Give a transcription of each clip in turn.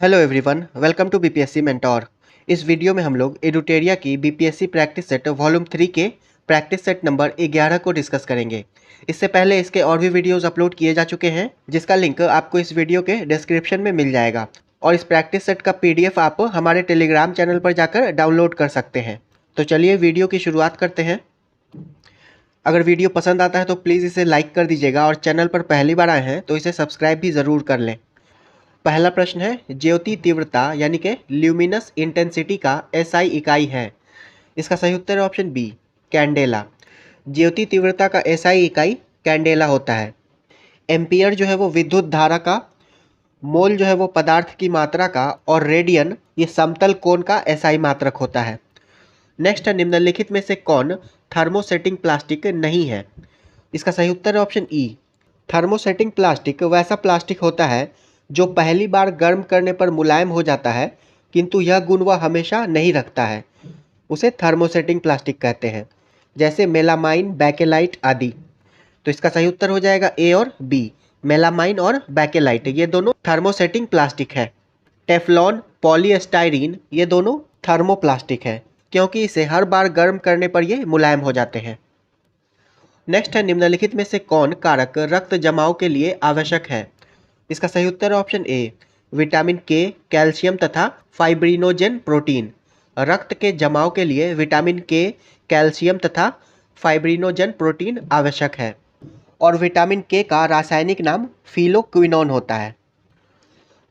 Hello everyone, welcome to BPSC mentor. इस video में हम लोग एडुटेरिया की बीपीएससी प्रैक्टिस सेट वॉल्यूम 3 के प्रैक्टिस सेट नंबर 11 को डिस्कस करेंगे। इससे पहले इसके और भी वीडियोस अपलोड किए जा चुके हैं, जिसका लिंक आपको इस वीडियो के डिस्क्रिप्शन में मिल जाएगा। और इस प्रैक्टिस सेट का पीडीएफ आप हमारे टेलीग्राम चैनल पर जाकर डाउनलोड कर सकते हैं। तो चलिए वीडियो की शुरुआत करते हैं। अगर वीडियो पसंद आता है तो प्लीज़ इसे लाइक कर दीजिएगा और चैनल पर पहली बार आए हैं तो इसे सब्सक्राइब भी ज़रूर कर लें। पहला प्रश्न है, ज्योति तीव्रता यानी कि ल्यूमिनस इंटेंसिटी का एसआई इकाई है। इसका सही उत्तर है ऑप्शन बी, कैंडेला। ज्योति तीव्रता का एसआई इकाई कैंडेला होता है। एम्पियर जो है वो विद्युत धारा का, मोल जो है वो पदार्थ की मात्रा का, और रेडियन ये समतल कोण का एसआई मात्रक होता है। नेक्स्ट है, निम्नलिखित में से कौन थर्मोसेटिंग प्लास्टिक नहीं है। इसका सही उत्तर है ऑप्शन ई, थर्मोसेटिंग प्लास्टिक वैसा प्लास्टिक होता है जो पहली बार गर्म करने पर मुलायम हो जाता है, किंतु यह गुण वह हमेशा नहीं रखता है। उसे थर्मोसेटिंग प्लास्टिक कहते हैं, जैसे मेलामाइन, बैकेलाइट आदि। तो इसका सही उत्तर हो जाएगा ए और बी, मेलामाइन और बैकेलाइट ये दोनों थर्मोसेटिंग प्लास्टिक है। टेफ्लॉन, पॉलीस्टाइरीन ये दोनों थर्मोप्लास्टिक है, क्योंकि इसे हर बार गर्म करने पर ये मुलायम हो जाते हैं। नेक्स्ट है, निम्नलिखित में से कौन कारक रक्त जमाव के लिए आवश्यक है। इसका सही उत्तर है ऑप्शन ए, विटामिन के, कैल्शियम तथा फाइब्रिनोजेन प्रोटीन। रक्त के जमाव के लिए विटामिन के, कैल्शियम तथा फाइब्रिनोजेन प्रोटीन आवश्यक है। और विटामिन के का रासायनिक नाम फिलोक्विनोन होता है।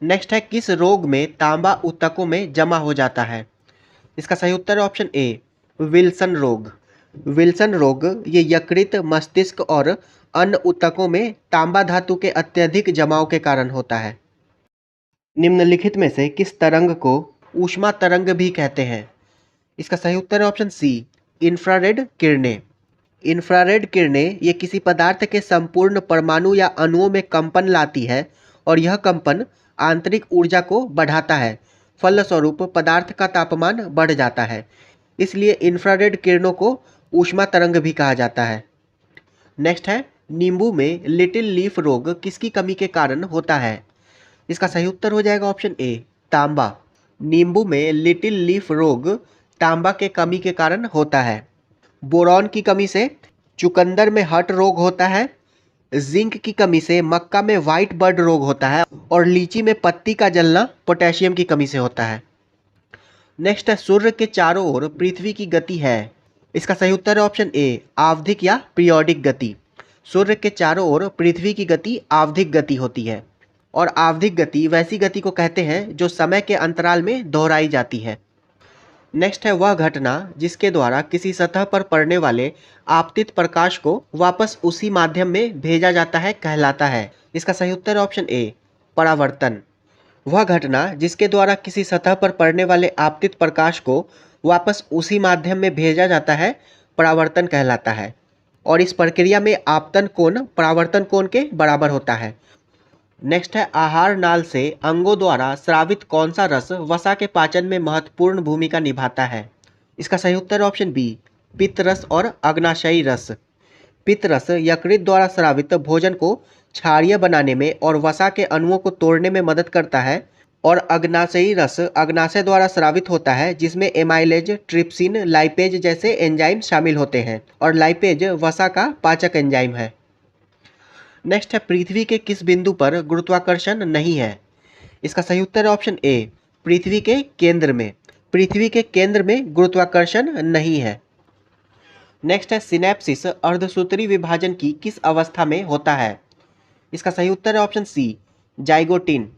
नेक्स्ट है, किस रोग में तांबा ऊतकों में जमा हो जाता है। इसका सही उत्तर है ऑप्शन ए, विल्सन रोग। विल्सन रोग ये यकृत, मस्तिष्क और अन्य ऊतकों में तांबा धातु के अत्यधिक जमाव के कारण होता है। निम्नलिखित में से किस तरंग को ऊष्मा तरंग भी कहते हैं। इसका सही उत्तर है ऑप्शन सी, इंफ्रारेड किरणें। इंफ्रारेड किरणें ये किसी पदार्थ के संपूर्ण परमाणु या अणुओं में कंपन लाती है, और यह कंपन आंतरिक ऊर्जा को बढ़ाता है। फलस्वरूप पदार्थ का तापमान बढ़ जाता है। इसलिए इंफ्रारेड किरणों को ऊष्मा तरंग भी कहा जाता है। नेक्स्ट है, नींबू में लिटिल लीफ रोग किसकी कमी के कारण होता है। इसका सही उत्तर हो जाएगा ऑप्शन ए, तांबा। नींबू में लिटिल लीफ रोग तांबा के कमी के कारण होता है। बोरॉन की कमी से चुकंदर में हर्ट रोग होता है। जिंक की कमी से मक्का में व्हाइट बर्ड रोग होता है। और लीची में पत्ती का जलना पोटेशियम की कमी से होता है। नेक्स्ट है, सूर्य के चारों ओर पृथ्वी की गति है। इसका सही उत्तर है ऑप्शन ए, आवधिक या पीरियोडिक गति। सूर्य के चारों ओर पृथ्वी की गति आवधिक गति होती है। और आवधिक गति वैसी गति को कहते हैं जो समय के अंतराल में दोहराई जाती है। नेक्स्ट है, वह घटना जिसके द्वारा किसी सतह पर पड़ने वाले आपतित प्रकाश को वापस उसी माध्यम में भेजा जाता है कहलाता है। इसका सही उत्तर है ऑप्शन ए, परावर्तन। वह घटना जिसके द्वारा किसी सतह पर पड़ने वाले आपतित प्रकाश को वापस उसी माध्यम में भेजा जाता है परावर्तन कहलाता है। और इस प्रक्रिया में आपतन कोण परावर्तन कोण के बराबर होता है। नेक्स्ट है, आहार नाल से अंगों द्वारा स्रावित कौन सा रस वसा के पाचन में महत्वपूर्ण भूमिका निभाता है। इसका सही उत्तर ऑप्शन बी, पित्त रस और अग्नाशयी रस। पित्त रस यकृत द्वारा स्रावित भोजन को क्षारीय बनाने में और वसा के अणुओं को तोड़ने में मदद करता है। और अग्नाशयी रस अग्नाशय द्वारा स्रावित होता है, जिसमें एमाइलेज, ट्रिप्सिन, लाइपेज जैसे एंजाइम शामिल होते हैं। और लाइपेज वसा का पाचक एंजाइम है। नेक्स्ट है, पृथ्वी के किस बिंदु पर गुरुत्वाकर्षण नहीं है। इसका सही उत्तर है ऑप्शन ए, पृथ्वी के केंद्र में। पृथ्वी के केंद्र में गुरुत्वाकर्षण नहीं है। नेक्स्ट है, सिनेप्सिस अर्धसूत्री विभाजन की किस अवस्था में होता है। इसका सही उत्तर है ऑप्शन सी, जाइगोटिन।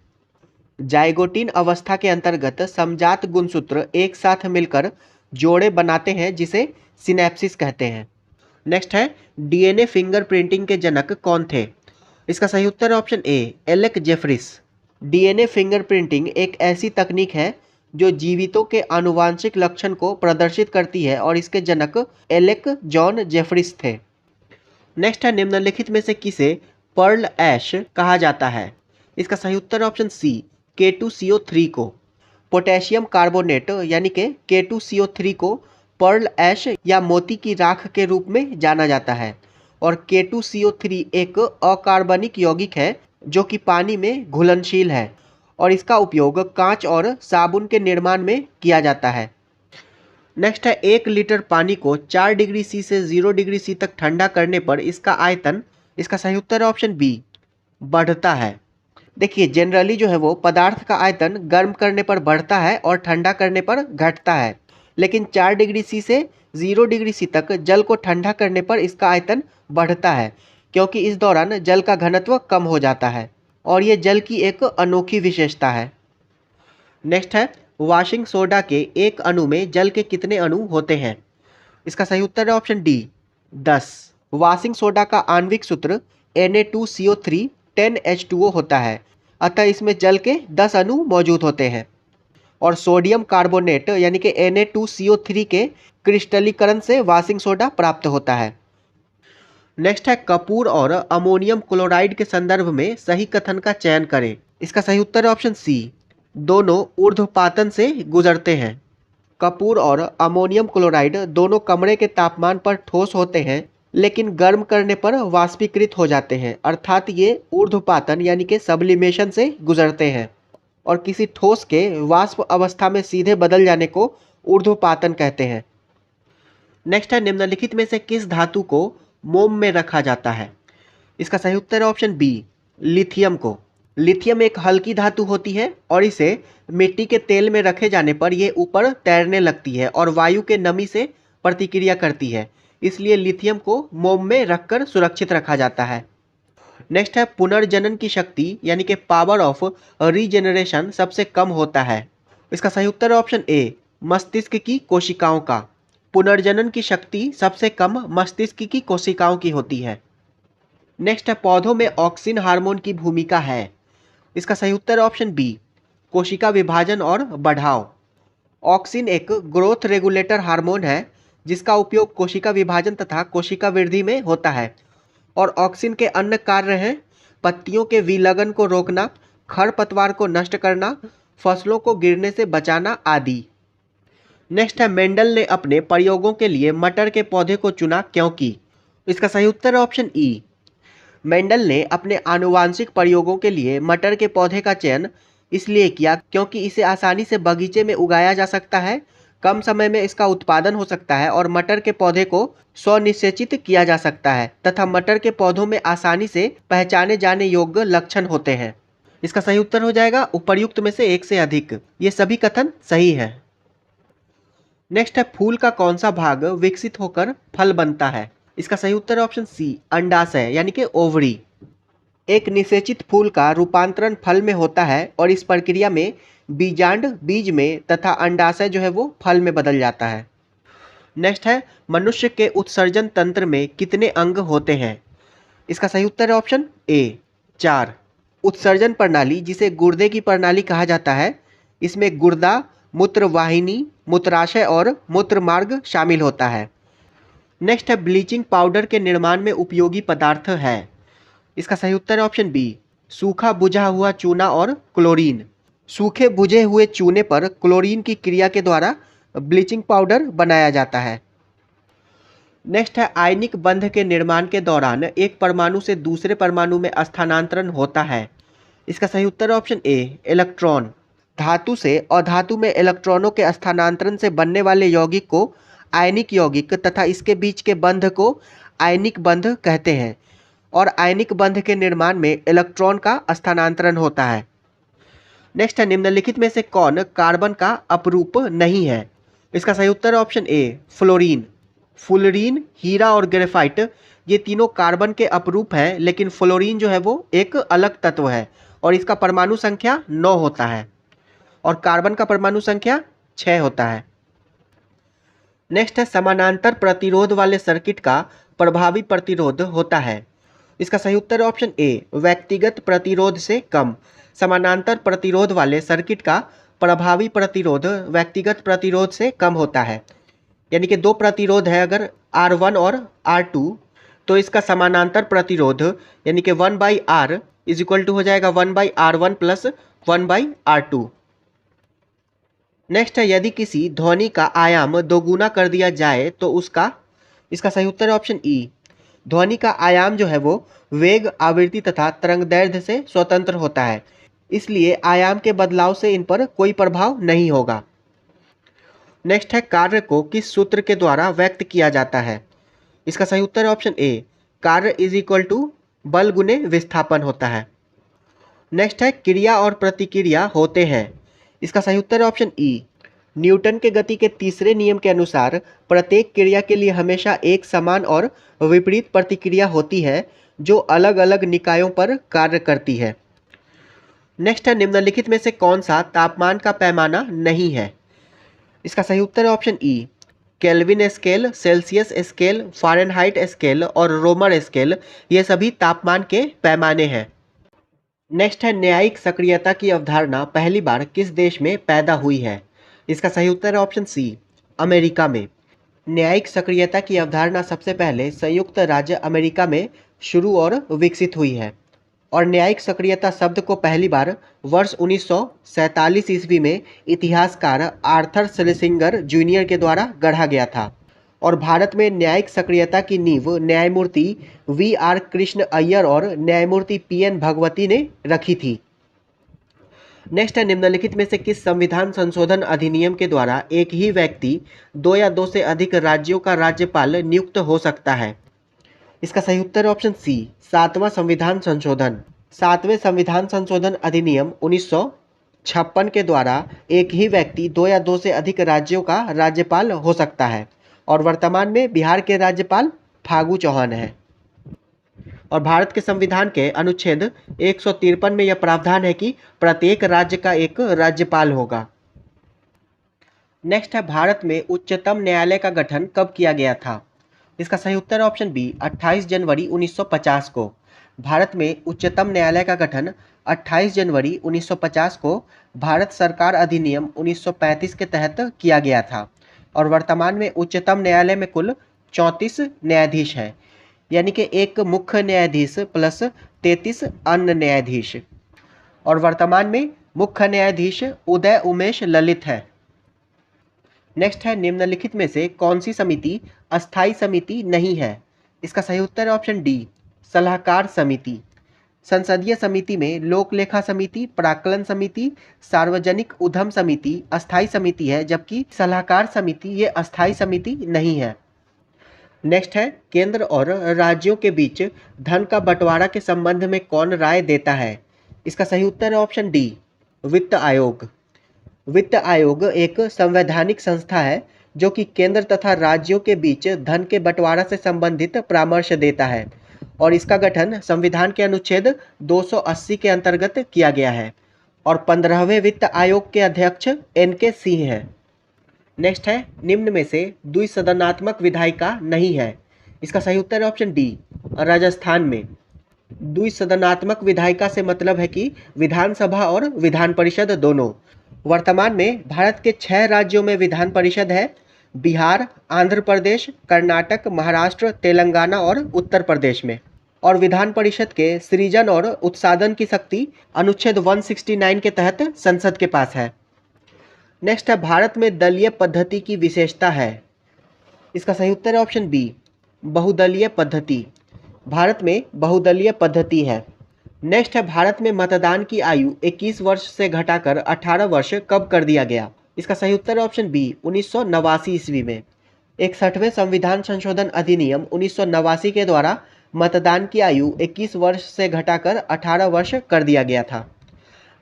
जाइगोटिन अवस्था के अंतर्गत समजात गुणसूत्र एक साथ मिलकर जोड़े बनाते हैं, जिसे सिनेप्सिस कहते हैं। नेक्स्ट है, डीएनए फिंगरप्रिंटिंग के जनक कौन थे। इसका सही उत्तर है option A, Alec Jeffreys. DNA fingerprinting एक ऐसी तकनीक है जो जीवितों के आनुवांशिक लक्षण को प्रदर्शित करती है, और इसके जनक एलेक जॉन जेफरिस थे। नेक्स्ट है, निम्नलिखित में से किसे पर्ल ऐश कहा जाता है। इसका सही उत्तर है ऑप्शन सी, K2CO3 को। पोटेशियम कार्बोनेट यानी कि K2CO3 को पर्ल ऐश या मोती की राख के रूप में जाना जाता है। और K2CO3 एक अकार्बनिक यौगिक है जो कि पानी में घुलनशील है। और इसका उपयोग कांच और साबुन के निर्माण में किया जाता है। नेक्स्ट है 1 लीटर पानी को 4 डिग्री सी से 0 डिग्री सी तक ठंडा करने पर इसका आयतन, इसका सही उत्तर है ऑप्शन बी, बढ़ता है। देखिए जनरली जो है वो पदार्थ का आयतन गर्म करने पर बढ़ता है और ठंडा करने पर घटता है, लेकिन 4 डिग्री सी से 0 डिग्री सी तक जल को ठंडा करने पर इसका आयतन बढ़ता है, क्योंकि इस दौरान जल का घनत्व कम हो जाता है और ये जल की एक अनोखी विशेषता है। नेक्स्ट है वॉशिंग सोडा के एक अणु में जल के कितने अणु होते हैं? इसका सही उत्तर है ऑप्शन डी, 10। वॉशिंग सोडा का आणविक सूत्र Na2CO3 10H2O होता है, अतः इसमें जल के 10 अणु मौजूद होते हैं। और सोडियम कार्बोनेट यानी कि Na2CO3 के क्रिस्टलीकरण से वॉशिंग सोडा प्राप्त होता है। नेक्स्ट है कपूर और अमोनियम क्लोराइड के संदर्भ में सही कथन का चयन करें। इसका सही उत्तर है ऑप्शन सी, दोनों ऊर्ध्वपातन से गुजरते हैं। कपूर और अमोनियम क्लोराइड दोनों कमरे के तापमान पर ठोस होते हैं, लेकिन गर्म करने पर वाष्पीकृत हो जाते हैं, अर्थात ये ऊर्ध्वपातन यानी कि सब्लिमेशन से गुजरते हैं और किसी ठोस के वाष्प अवस्था में सीधे बदल जाने को ऊर्ध्वपातन कहते हैं। नेक्स्ट है निम्नलिखित में से किस धातु को मोम में रखा जाता है? इसका सही उत्तर है ऑप्शन बी, लिथियम को। लिथियम एक हल्की धातु होती है और इसे मिट्टी के तेल में रखे जाने पर यह ऊपर तैरने लगती है और वायु के नमी से प्रतिक्रिया करती है, इसलिए लिथियम को मोम में रखकर सुरक्षित रखा जाता है। नेक्स्ट है पुनर्जनन की शक्ति यानी कि पावर ऑफ रीजेनरेशन सबसे कम होता है। इसका सही उत्तर है ऑप्शन ए, मस्तिष्क की कोशिकाओं का। पुनर्जनन की शक्ति सबसे कम मस्तिष्क की कोशिकाओं की होती है। नेक्स्ट है पौधों में ऑक्सिन हार्मोन की भूमिका है। इसका सही उत्तर है ऑप्शन बी, कोशिका विभाजन और बढ़ाव। ऑक्सिन एक ग्रोथ रेगुलेटर हार्मोन है जिसका उपयोग कोशिका विभाजन तथा कोशिका वृद्धि में होता है और ऑक्सिन के अन्य कार्य हैं पत्तियों के विलगन को रोकना, खरपतवार को नष्ट करना, फसलों को गिरने से बचाना आदि। नेक्स्ट है मेंडल ने अपने प्रयोगों के लिए मटर के पौधे को चुना क्योंकि? इसका सही उत्तर है ऑप्शन ई, मेंडल ने अपने आनुवांशिक प्रयोगों के लिए मटर के पौधे का चयन इसलिए किया क्योंकि इसे आसानी से बगीचे में उगाया जा सकता है, कम समय में इसका उत्पादन हो सकता है और मटर के पौधे को स्वनिषेचित किया जा सकता है तथा मटर के पौधों में आसानी से पहचाने जाने योग्य लक्षण होते हैं। इसका सही उत्तर हो जाएगा उपर्युक्त में से एक से अधिक। ये सभी कथन सही है। नेक्स्ट है फूल का कौन सा भाग विकसित होकर फल बनता है? इसका सही उत्तर है ऑप्शन सी, अंडाशय यानी कि ओवरी। एक निषेचित फूल का रूपांतरण फल में होता है और इस प्रक्रिया में बीजांड बीज में तथा अंडाशय जो है वो फल में बदल जाता है। नेक्स्ट है मनुष्य के उत्सर्जन तंत्र में कितने अंग होते हैं? इसका सही उत्तर है ऑप्शन ए, 4। उत्सर्जन प्रणाली जिसे गुर्दे की प्रणाली कहा जाता है, इसमें गुर्दा, मूत्रवाहिनी, मूत्राशय और मूत्रमार्ग शामिल होता है। नेक्स्ट है ब्लीचिंग पाउडर के निर्माण में उपयोगी पदार्थ है। इसका सही उत्तर है ऑप्शन बी, सूखा बुझा हुआ चूना और क्लोरीन। सूखे बुझे हुए चूने पर क्लोरीन की क्रिया के द्वारा ब्लीचिंग पाउडर बनाया जाता है। नेक्स्ट है आयनिक बंध के निर्माण के दौरान एक परमाणु से दूसरे परमाणु में स्थानांतरण होता है। इसका सही उत्तर है ऑप्शन ए, इलेक्ट्रॉन। धातु से अधातु में इलेक्ट्रॉनों के स्थानांतरण से बनने वाले यौगिक को आयनिक यौगिक तथा इसके बीच के बंध को आयनिक बंध कहते हैं और आयनिक बंध के निर्माण में इलेक्ट्रॉन का स्थानांतरण होता है। नेक्स्ट है निम्नलिखित में से कौन कार्बन का अपरूप नहीं है? इसका सही उत्तर है ऑप्शन ए, फ्लोरीन। फुलरीन, हीरा और ग्रेफाइट ये तीनों कार्बन के अपरूप हैं, लेकिन फ्लोरीन जो है वो एक अलग तत्व है और इसका परमाणु संख्या 9 होता है और कार्बन का परमाणु संख्या 6 होता है। नेक्स्ट है समानांतर प्रतिरोध वाले सर्किट का प्रभावी प्रतिरोध होता है। इसका सही उत्तर है ऑप्शन ए, व्यक्तिगत प्रतिरोध से कम। समानांतर प्रतिरोध वाले सर्किट का प्रभावी प्रतिरोध व्यक्तिगत प्रतिरोध से कम होता है, यानी कि दो प्रतिरोध है अगर R1 और R2 तो इसका समानांतर प्रतिरोध यानी कि 1/R इज इक्वल टू हो जाएगा 1/R1 प्लस 1/R2। नेक्स्ट है यदि किसी ध्वनि का आयाम दोगुना कर दिया जाए तो उसका, इसका सही उत्तर है ऑप्शन ई, ध्वनि का आयाम जो है वो वेग, आवृत्ति तथा तरंगदैर्घ्य से स्वतंत्र होता है। इसलिए आयाम के बदलाव से इन पर कोई प्रभाव नहीं होगा। नेक्स्ट है, कार्य को किस सूत्र के द्वारा व्यक्त किया जाता है? इसका सही उत्तर है ऑप्शन ए, कार्य इज इक्वल टू बल गुने विस्थापन होता है। नेक्स्ट है, क्रिया और प्रतिक्रिया होते हैं। इसका सही उत्तर है ऑप्शन ई, न्यूटन के गति के तीसरे नियम के अनुसार प्रत्येक क्रिया के लिए हमेशा एक समान और विपरीत प्रतिक्रिया होती है जो अलग अलग निकायों पर कार्य करती है। नेक्स्ट है, निम्नलिखित में से कौन सा तापमान का पैमाना नहीं है? इसका सही उत्तर है option E, kelvin scale, Celsius scale, Fahrenheit scale और रोमर स्केल, ये सभी तापमान के पैमाने हैं। नेक्स्ट है, न्यायिक सक्रियता की अवधारणा पहली बार किस देश में पैदा हुई है? इसका सही उत्तर है ऑप्शन सी, अमेरिका में। न्यायिक सक्रियता की अवधारणा सबसे पहले संयुक्त राज्य अमेरिका में शुरू और विकसित हुई है और न्यायिक सक्रियता शब्द को पहली बार वर्ष 1947 ईस्वी में इतिहासकार आर्थर श्लेसिंगर जूनियर के द्वारा गढ़ा गया था और भारत में न्यायिक सक्रियता की नींव न्यायमूर्ति वी.आर. कृष्ण अय्यर और न्यायमूर्ति पी.एन. भगवती ने रखी थी। नेक्स्ट है, निम्नलिखित में से किस संविधान संशोधन अधिनियम के द्वारा एक ही व्यक्ति दो या दो से अधिक राज्यों का राज्यपाल नियुक्त हो सकता है? इसका सही उत्तर है ऑप्शन सी, 7वां संविधान संशोधन। 7वें संविधान संशोधन अधिनियम 1956 के द्वारा एक ही व्यक्ति दो या दो से अधिक राज्यों का राज्यपाल हो सकता है और वर्तमान में बिहार के राज्यपाल फागू चौहान हैं। और भारत के संविधान के अनुच्छेद 153 में यह प्रावधान है कि प्रत्येक राज्य का एक राज्यपाल होगा। नेक्स्ट है, भारत में उच्चतम न्यायालय का गठन कब किया गया था? इसका सही उत्तर है ऑप्शन बी, 28 जनवरी 1950 को। भारत में उच्चतम न्यायालय का गठन 28 जनवरी 1950 को भारत सरकार अधिनियम 1935 के तहत किया गया था और वर्तमान में उच्चतम न्यायालय में कुल 34 न्यायाधीश हैं, यानी कि एक मुख्य न्यायाधीश प्लस 33 अन्य न्यायाधीश। और वर्तमान में मुख्य न्यायाधीश उदय उमेश ललित है। नेक्स्ट है, निम्नलिखित में से कौन सी समिति अस्थायी समिति नहीं है? इसका सही उत्तर है ऑप्शन डी, सलाहकार समिति। संसदीय समिति में लोक लेखा समिति, प्राक्कलन समिति, सार्वजनिक उद्यम समिति अस्थायी समिति है, जबकि सलाहकार समिति ये अस्थायी समिति नहीं है। नेक्स्ट है, केंद्र और राज्यों के बीच धन का बंटवारा के संबंध में कौन राय देता है? इसका सही उत्तर है ऑप्शन डी, वित्त आयोग। वित्त आयोग एक संवैधानिक संस्था है जो कि केंद्र तथा राज्यों के बीच धन के बंटवारा से संबंधित परामर्श देता है और इसका गठन संविधान के अनुच्छेद 280 के अंतर्गत किया गया है और 15वें वित्त आयोग के अध्यक्ष एन.के. सिंह हैं। नेक्स्ट है, निम्न में से द्विसदनात्मक विधायिका नहीं है? इसका सही उत्तर है ऑप्शन डी, राजस्थान में। द्विसदनात्मक विधायिका से मतलब है कि विधानसभा और विधान परिषद दोनों। वर्तमान में भारत के 6 राज्यों में विधान परिषद है, बिहार, आंध्र प्रदेश, कर्नाटक, महाराष्ट्र, तेलंगाना और उत्तर प्रदेश में। और विधान परिषद के सृजन और उत्सादन की शक्ति अनुच्छेद 169 के तहत संसद के पास है। नेक्स्ट है, भारत में दलीय पद्धति की विशेषता है? इसका सही उत्तर है ऑप्शन बी, बहुदलीय पद्धति। भारत में बहुदलीय पद्धति है। नेक्स्ट है, भारत में मतदान की आयु 21 वर्ष से घटाकर 18 वर्ष कब कर दिया गया? इसका सही उत्तर है ऑप्शन बी, 1989 ईस्वी में। 61वें संविधान संशोधन अधिनियम 1989 के द्वारा मतदान की आयु 21 वर्ष से घटाकर 18 वर्ष कर दिया गया था।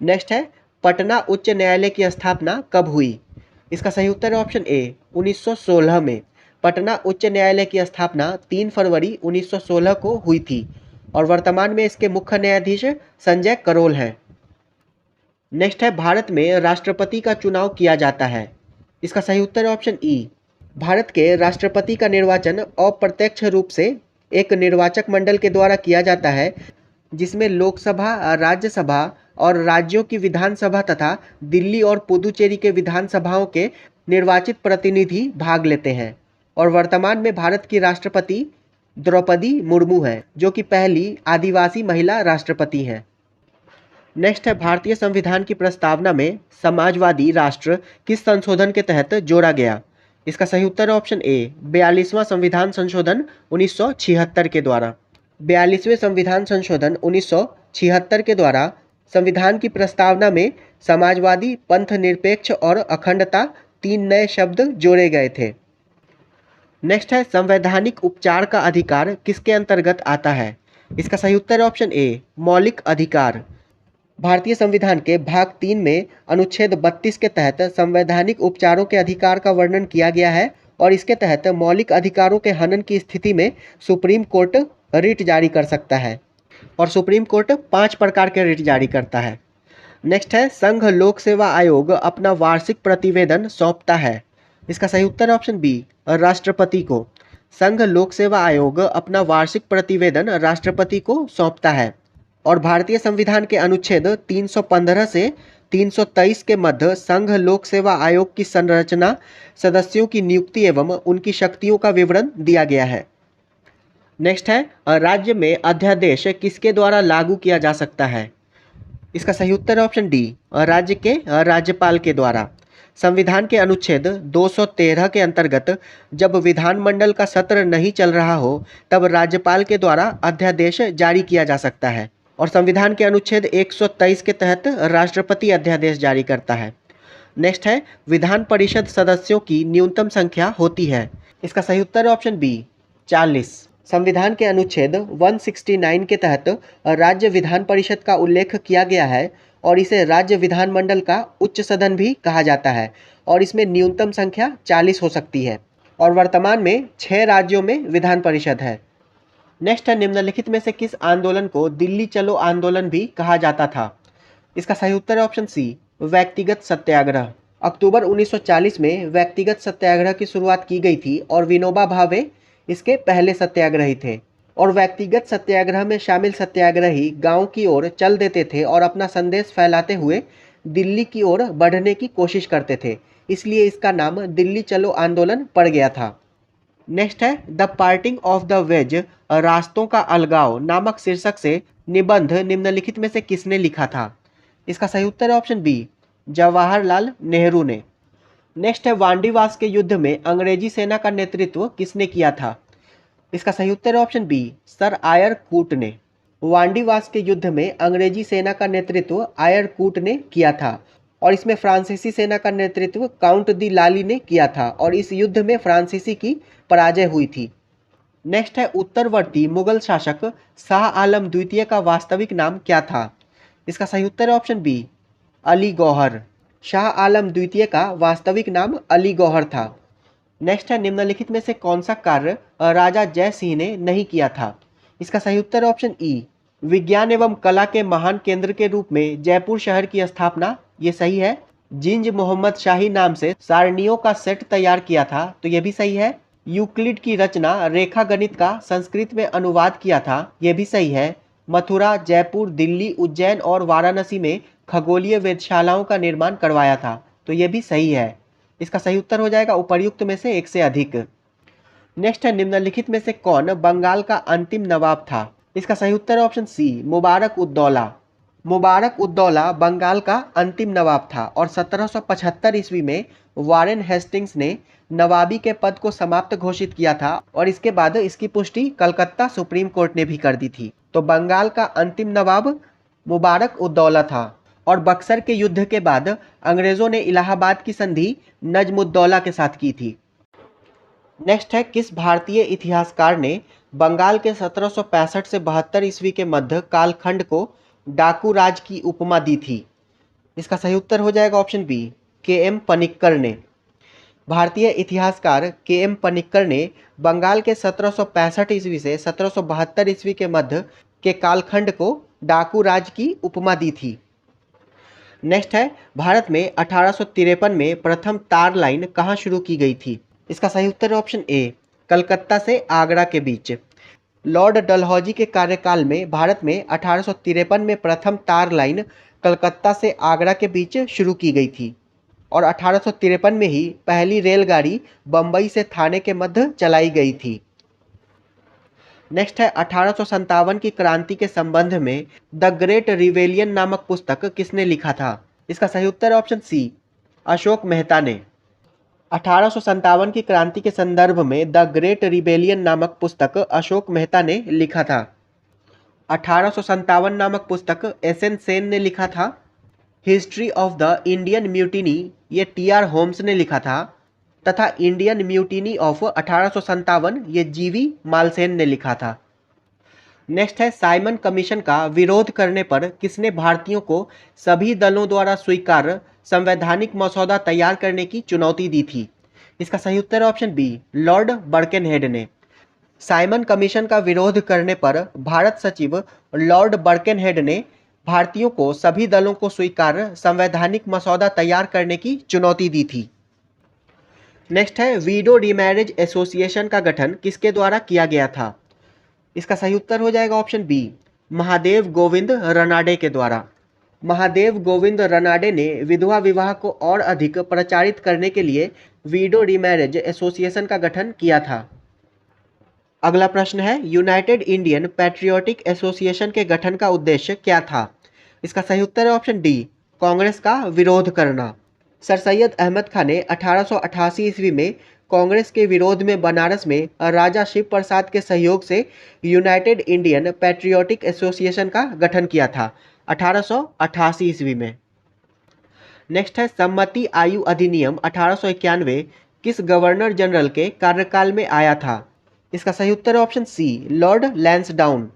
नेक्स्ट है, पटना उच्च न्यायालय की स्थापना कब हुई? इसका सही उत्तर है ऑप्शन ए, 1916 में। पटना उच्च न्यायालय की स्थापना 3 फरवरी 1916 को हुई थी और वर्तमान में इसके मुख्य न्यायाधीश संजय करोल हैं। नेक्स्ट है, भारत में राष्ट्रपति का चुनाव किया जाता है? इसका सही उत्तर है ऑप्शन ई, भारत के राष्ट्रपति का निर्वाचन अप्रत्यक्ष रूप से एक निर्वाचक मंडल के द्वारा किया जाता है जिसमें लोकसभा, राज्यसभा और राज्यों की विधानसभा तथा दिल्ली और पुदुचेरी के विधानसभाओं के निर्वाचित प्रतिनिधि भाग लेते हैं और वर्तमान में भारत की राष्ट्रपति द्रौपदी मुर्मू है जो कि पहली आदिवासी महिला राष्ट्रपति हैं। नेक्स्ट है, भारतीय संविधान की प्रस्तावना में समाजवादी राष्ट्र किस संशोधन के तहत जोड़ा गया? इसका सही उत्तर है ऑप्शन ए, 42वां संविधान संशोधन 1976 के द्वारा। 42वें संविधान संशोधन 1976 के द्वारा संविधान की प्रस्तावना में समाजवादी, पंथ निरपेक्ष और अखंडता 3 नए शब्द जोड़े गए थे। नेक्स्ट है संवैधानिक उपचार का अधिकार किसके अंतर्गत आता है? इसका सही उत्तर है ऑप्शन ए, मौलिक अधिकार। भारतीय संविधान के भाग 3 में अनुच्छेद 32 के तहत संवैधानिक उपचारों के अधिकार का वर्णन किया गया है और इसके तहत मौलिक अधिकारों के हनन की स्थिति में सुप्रीम कोर्ट रिट जारी कर सकता है और सुप्रीम कोर्ट 5 प्रकार के रिट जारी करता है। नेक्स्ट है संघ लोक सेवा आयोग अपना वार्षिक प्रतिवेदन सौंपता है। इसका सही उत्तर है ऑप्शन बी, राष्ट्रपति को। संघ लोक सेवा आयोग अपना वार्षिक प्रतिवेदन राष्ट्रपति को सौंपता है और भारतीय संविधान के अनुच्छेद 315 से 323 के मध्य संघ लोक सेवा आयोग की संरचना, सदस्यों की नियुक्ति एवं उनकी शक्तियों का विवरण दिया गया है। नेक्स्ट है राज्य में अध्यादेश किसके द्वारा लागू किया जा सकता है? इसका सही उत्तर है ऑप्शन डी, राज्य के राज्यपाल के द्वारा। संविधान के अनुच्छेद 213 के अंतर्गत जब विधानमंडल का सत्र नहीं चल रहा हो तब राज्यपाल के द्वारा अध्यादेश जारी किया जा सकता है और संविधान के अनुच्छेद 123 के तहत राष्ट्रपति अध्यादेश जारी करता है। नेक्स्ट है विधान परिषद सदस्यों की न्यूनतम संख्या होती है। इसका सही उत्तर है ऑप्शन बी, 40। संविधान के अनुच्छेद 169 के तहत राज्य विधान परिषद का उल्लेख किया गया है और इसे राज्य विधानमंडल का उच्च सदन भी कहा जाता है और इसमें न्यूनतम संख्या 40 हो सकती है और वर्तमान में 6 राज्यों में विधान परिषद है। नेक्स्ट है निम्नलिखित में से किस आंदोलन को दिल्ली चलो आंदोलन भी कहा जाता था? इसका सही उत्तर है ऑप्शन सी, व्यक्तिगत सत्याग्रह। अक्टूबर 1940 में व्यक्तिगत सत्याग्रह की शुरुआत की गई थी और विनोबा भावे इसके पहले सत्याग्रही थे और व्यक्तिगत सत्याग्रह में शामिल सत्याग्रही गांव की ओर चल देते थे और अपना संदेश फैलाते हुए दिल्ली की ओर बढ़ने की कोशिश करते थे, इसलिए इसका नाम दिल्ली चलो आंदोलन पड़ गया था। नेक्स्ट है the parting of the ways, रास्तों का अलगाव नामक शीर्षक से निबंध निम्नलिखित में से किसने लिखा था? इसका सही उत्तर है ऑप्शन बी, जवाहरलाल नेहरू ने। नेक्स्ट है वांडीवास के युद्ध में अंग्रेजी सेना का नेतृत्व किसने किया था? इसका सही उत्तर है ऑप्शन बी, सर आयर कूट ने। वांडीवास के युद्ध में अंग्रेजी सेना का नेतृत्व आयर कूट ने किया था और इसमें फ्रांसीसी सेना का नेतृत्व काउंट दी लाली ने किया था और इस युद्ध में फ्रांसीसी की पराजय हुई थी। नेक्स्ट है उत्तरवर्ती मुगल शासक शाह आलम द्वितीय का वास्तविक नाम क्या था? इसका सही उत्तर है ऑप्शन बी, अली गौहर। शाह आलम द्वितीय का वास्तविक नाम अली गौहर था। नेक्स्ट है निम्नलिखित में से कौन सा कार्य राजा जय सिंह ने नहीं किया था? इसका सही उत्तर है ऑप्शन ई, विज्ञान एवं कला के महान केंद्र के रूप में जयपुर शहर की स्थापना। ये सही है। जिंज मोहम्मद शाही नाम से सारणियों का सेट तैयार किया था, तो ये भी सही है। यूक्लिड की रचना रेखा गणित का संस्कृत में अनुवाद किया था, ये भी सही है। मथुरा, जयपुर, दिल्ली, उज्जैन और वाराणसी में खगोलीय वेधशालाओं का निर्माण करवाया था, तो ये भी सही है। इसका सही उत्तर हो जाएगा उपर्युक्त में से एक से अधिक। नेक्स्ट है निम्नलिखित में से कौन बंगाल का अंतिम नवाब था? इसका सही उत्तर है ऑप्शन सी, मुबारक उद्दौला। मुबारक उद्दौला बंगाल का अंतिम नवाब था और 1775 ईस्वी में वारेन हेस्टिंग्स ने नवाबी के पद को समाप्त घोषित किया था और इसके बाद इसकी पुष्टि कलकत्ता सुप्रीम कोर्ट ने भी कर दी थी। तो बंगाल का अंतिम नवाब मुबारक उद्दौला था और बक्सर के युद्ध के बाद अंग्रेजों ने इलाहाबाद की संधि नजमुद्दौला के साथ की थी। नेक्स्ट है किस भारतीय इतिहासकार ने बंगाल के 1765 से 72 ईस्वी के मध्य कालखंड को डाकू राज की उपमा दी थी? इसका सही उत्तर हो जाएगा ऑप्शन बी, के.एम. पनिक्कर ने। भारतीय इतिहासकार के.एम. पनिक्कर ने बंगाल के 1765 ईस्वी से 1772 ईस्वी के मध्य के कालखंड को डाकू राज की उपमा दी थी। नेक्स्ट है भारत में 1853 में प्रथम तार लाइन कहाँ शुरू की गई थी? इसका सही उत्तर है ऑप्शन ए, कलकत्ता से आगरा के बीच। लॉर्ड डलहौजी के कार्यकाल में भारत में 1853 में प्रथम तार लाइन कलकत्ता से आगरा के बीच शुरू की गई थी और 1853 में ही पहली रेलगाड़ी बम्बई से थाने के मध्य चलाई गई थी। नेक्स्ट है 1857 की क्रांति के संबंध में द ग्रेट रिवेलियन नामक पुस्तक किसने लिखा था? इसका सही उत्तर है ऑप्शन सी, अशोक मेहता ने। 1857 की क्रांति के संदर्भ में द ग्रेट रिबेलियन नामक पुस्तक अशोक मेहता ने लिखा था। 1857 नामक पुस्तक एस.एन. सेन ने लिखा था। History of the Indian mutiny ये टी.आर. होम्स ने लिखा था तथा इंडियन म्यूटिनी ऑफ 1857 ये जी.वी. मालसेन ने लिखा था। नेक्स्ट है साइमन कमीशन का विरोध करने पर किसने भारतीयों को सभी दलों द्वारा स्वीकार्य संवैधानिक मसौदा तैयार करने की चुनौती दी थी? इसका सही उत्तर है ऑप्शन बी, लॉर्ड बर्केनहेड ने। साइमन कमीशन का विरोध करने पर भारत सचिव लॉर्ड बर्केनहेड ने भारतीयों को सभी दलों को स्वीकार्य संवैधानिक मसौदा तैयार करने की चुनौती दी थी। नेक्स्ट है वीडो रीमैरिज एसोसिएशन का गठन किसके द्वारा किया गया था? इसका सही उत्तर हो जाएगा ऑप्शन बी, महादेव गोविंद रनाडे के द्वारा। महादेव गोविंद रनाडे ने विधवा विवाह को और अधिक प्रचारित करने के लिए वीडो रीमैरिज एसोसिएशन का गठन किया था। अगला प्रश्न है यूनाइटेड इंडियन पैट्रियोटिक एसोसिएशन के गठन का उद्देश्य क्या था? इसका सही उत्तर है ऑप्शन डी, कांग्रेस का विरोध करना। सर सैयद अहमद खान ने 1888 ईस्वी में कांग्रेस के विरोध में बनारस में राजा शिव प्रसाद के सहयोग से यूनाइटेड इंडियन पैट्रियोटिक एसोसिएशन का गठन किया था 1888 ईस्वी में। नेक्स्ट है सम्मति आयु अधिनियम 1891 किस गवर्नर जनरल के कार्यकाल में आया था? इसका सही उत्तर है ऑप्शन सी, लॉर्ड लैंसडाउन।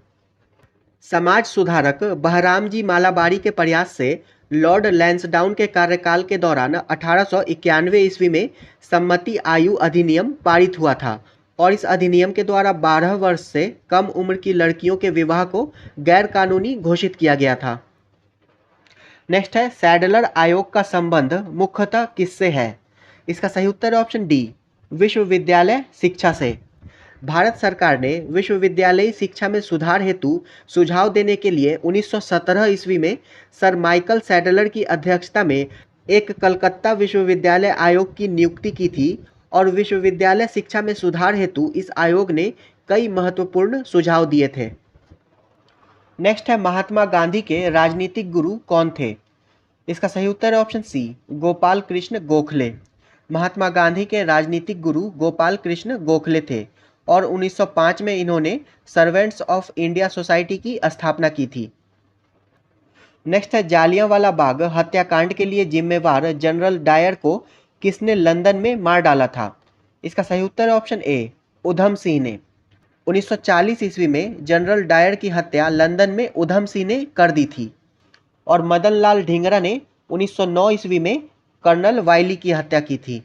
समाज सुधारक बहराम जी मालाबारी के प्रयास से लॉर्ड लैंसडाउन के कार्यकाल के दौरान 1891 ईस्वी में सम्मति आयु अधिनियम पारित हुआ था और इस अधिनियम के द्वारा 12 वर्ष से कम उम्र की लड़कियों के विवाह को गैर कानूनी घोषित किया गया था। नेक्स्ट है सैडलर आयोग का संबंध मुख्यतः किससे है? इसका सही उत्तर है ऑप्शन डी, विश्वविद्यालय शिक्षा से। भारत सरकार ने विश्वविद्यालयी शिक्षा में सुधार हेतु सुझाव देने के लिए 1917 ईस्वी में सर माइकल सैडलर की अध्यक्षता में एक कलकत्ता विश्वविद्यालय आयोग की नियुक्ति की थी और विश्वविद्यालय शिक्षा में सुधार हेतु इस आयोग ने कई महत्वपूर्ण सुझाव दिए थे। नेक्स्ट है महात्मा गांधी के राजनीतिक गुरु कौन थे? इसका सही उत्तर है ऑप्शन सी, गोपाल कृष्ण गोखले। महात्मा गांधी के राजनीतिक गुरु गोपाल कृष्ण गोखले थे और 1905 में इन्होंने सर्वेंट्स ऑफ इंडिया सोसाइटी की स्थापना की थी। नेक्स्ट है जालियांवाला बाग हत्याकांड के लिए जिम्मेवार जनरल डायर को किसने लंदन में मार डाला था? इसका सही उत्तर है ऑप्शन ए, उधम सिंह ने। 1940 ईस्वी में जनरल डायर की हत्या लंदन में उधम सिंह ने कर दी थी और मदन लाल ढींगरा ने 1909 ईस्वी में कर्नल वाइली की हत्या की थी।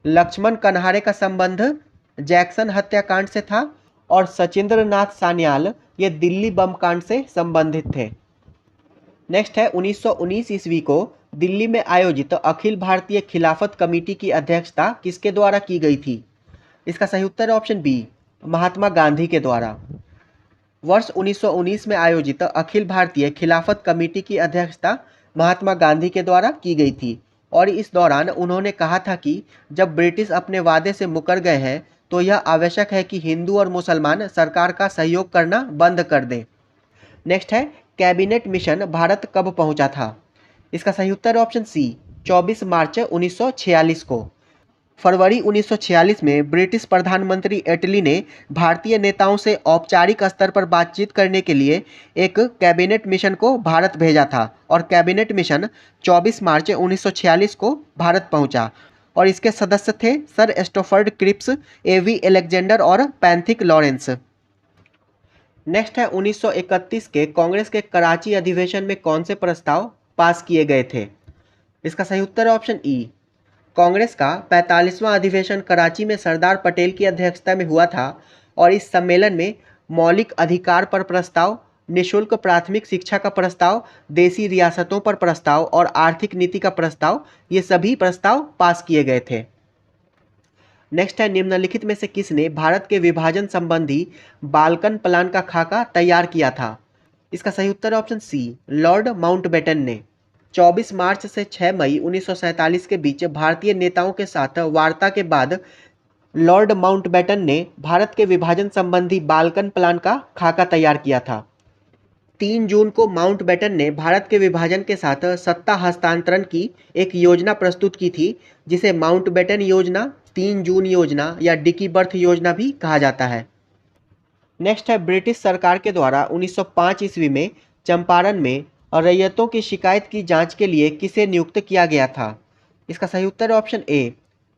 लक्ष्मण कन्हारे का संबंध जैक्सन हत्याकांड से था और सचिंद्र नाथ सान्याल ये दिल्ली बम कांड से संबंधित थे। नेक्स्ट है 1919 ईस्वी को दिल्ली में आयोजित अखिल भारतीय खिलाफत कमेटी की अध्यक्षता किसके द्वारा की गई थी? इसका सही उत्तर है ऑप्शन बी, महात्मा गांधी के द्वारा। वर्ष 1919 में आयोजित अखिल भारतीय खिलाफत कमेटी की अध्यक्षता महात्मा गांधी के द्वारा की गई थी और इस दौरान उन्होंने कहा था कि जब ब्रिटिश अपने वादे से मुकर गए हैं तो यह आवश्यक है कि हिंदू और मुसलमान सरकार का सहयोग करना बंद कर दें। नेक्स्ट है कैबिनेट मिशन भारत कब पहुंचा था? इसका सही उत्तर है ऑप्शन सी, 24 मार्च 1946 को। फरवरी 1946 में ब्रिटिश प्रधानमंत्री एटली ने भारतीय नेताओं से औपचारिक स्तर पर बातचीत करने के लिए एक कैबिनेट मिशन को भारत भेजा था और कैबिनेट मिशन 24 मार्च 1946 को भारत पहुंचा और इसके सदस्य थे सर स्टोफर्ड क्रिप्स, ए.वी. एलेक्जेंडर और पैंथिक लॉरेंस। नेक्स्ट है 1931 के कांग्रेस के कराची अधिवेशन में कौन से प्रस्ताव पास किए गए थे? इसका सही उत्तर है ऑप्शन ई, कांग्रेस का 45वां अधिवेशन कराची में सरदार पटेल की अध्यक्षता में हुआ था और इस सम्मेलन में मौलिक अधिकार पर प्रस्ताव, निःशुल्क प्राथमिक शिक्षा का प्रस्ताव, देसी रियासतों पर प्रस्ताव और आर्थिक नीति का प्रस्ताव ये सभी प्रस्ताव पास किए गए थे। नेक्स्ट है निम्नलिखित में से किसने भारत के विभाजन संबंधी बाल्कन प्लान का खाका तैयार किया था? इसका सही उत्तर है ऑप्शन सी, लॉर्ड माउंटबेटन ने। 24 मार्च से 6 मई 1947 के बीच भारतीय नेताओं के साथ वार्ता के बाद लॉर्ड माउंटबेटन ने भारत के विभाजन संबंधी बाल्कन प्लान का खाका तैयार किया था। 3 जून को माउंटबेटन ने भारत के विभाजन के साथ सत्ता हस्तांतरण की एक योजना प्रस्तुत की थी जिसे माउंटबेटन योजना, 3 जून योजना या डिकी बर्थ योजना भी कहा जाता है। नेक्स्ट है ब्रिटिश सरकार के द्वारा 1905 ईस्वी में चंपारण में रैयतों की शिकायत की जांच के लिए किसे नियुक्त किया गया था। इसका सही उत्तर है ऑप्शन ए,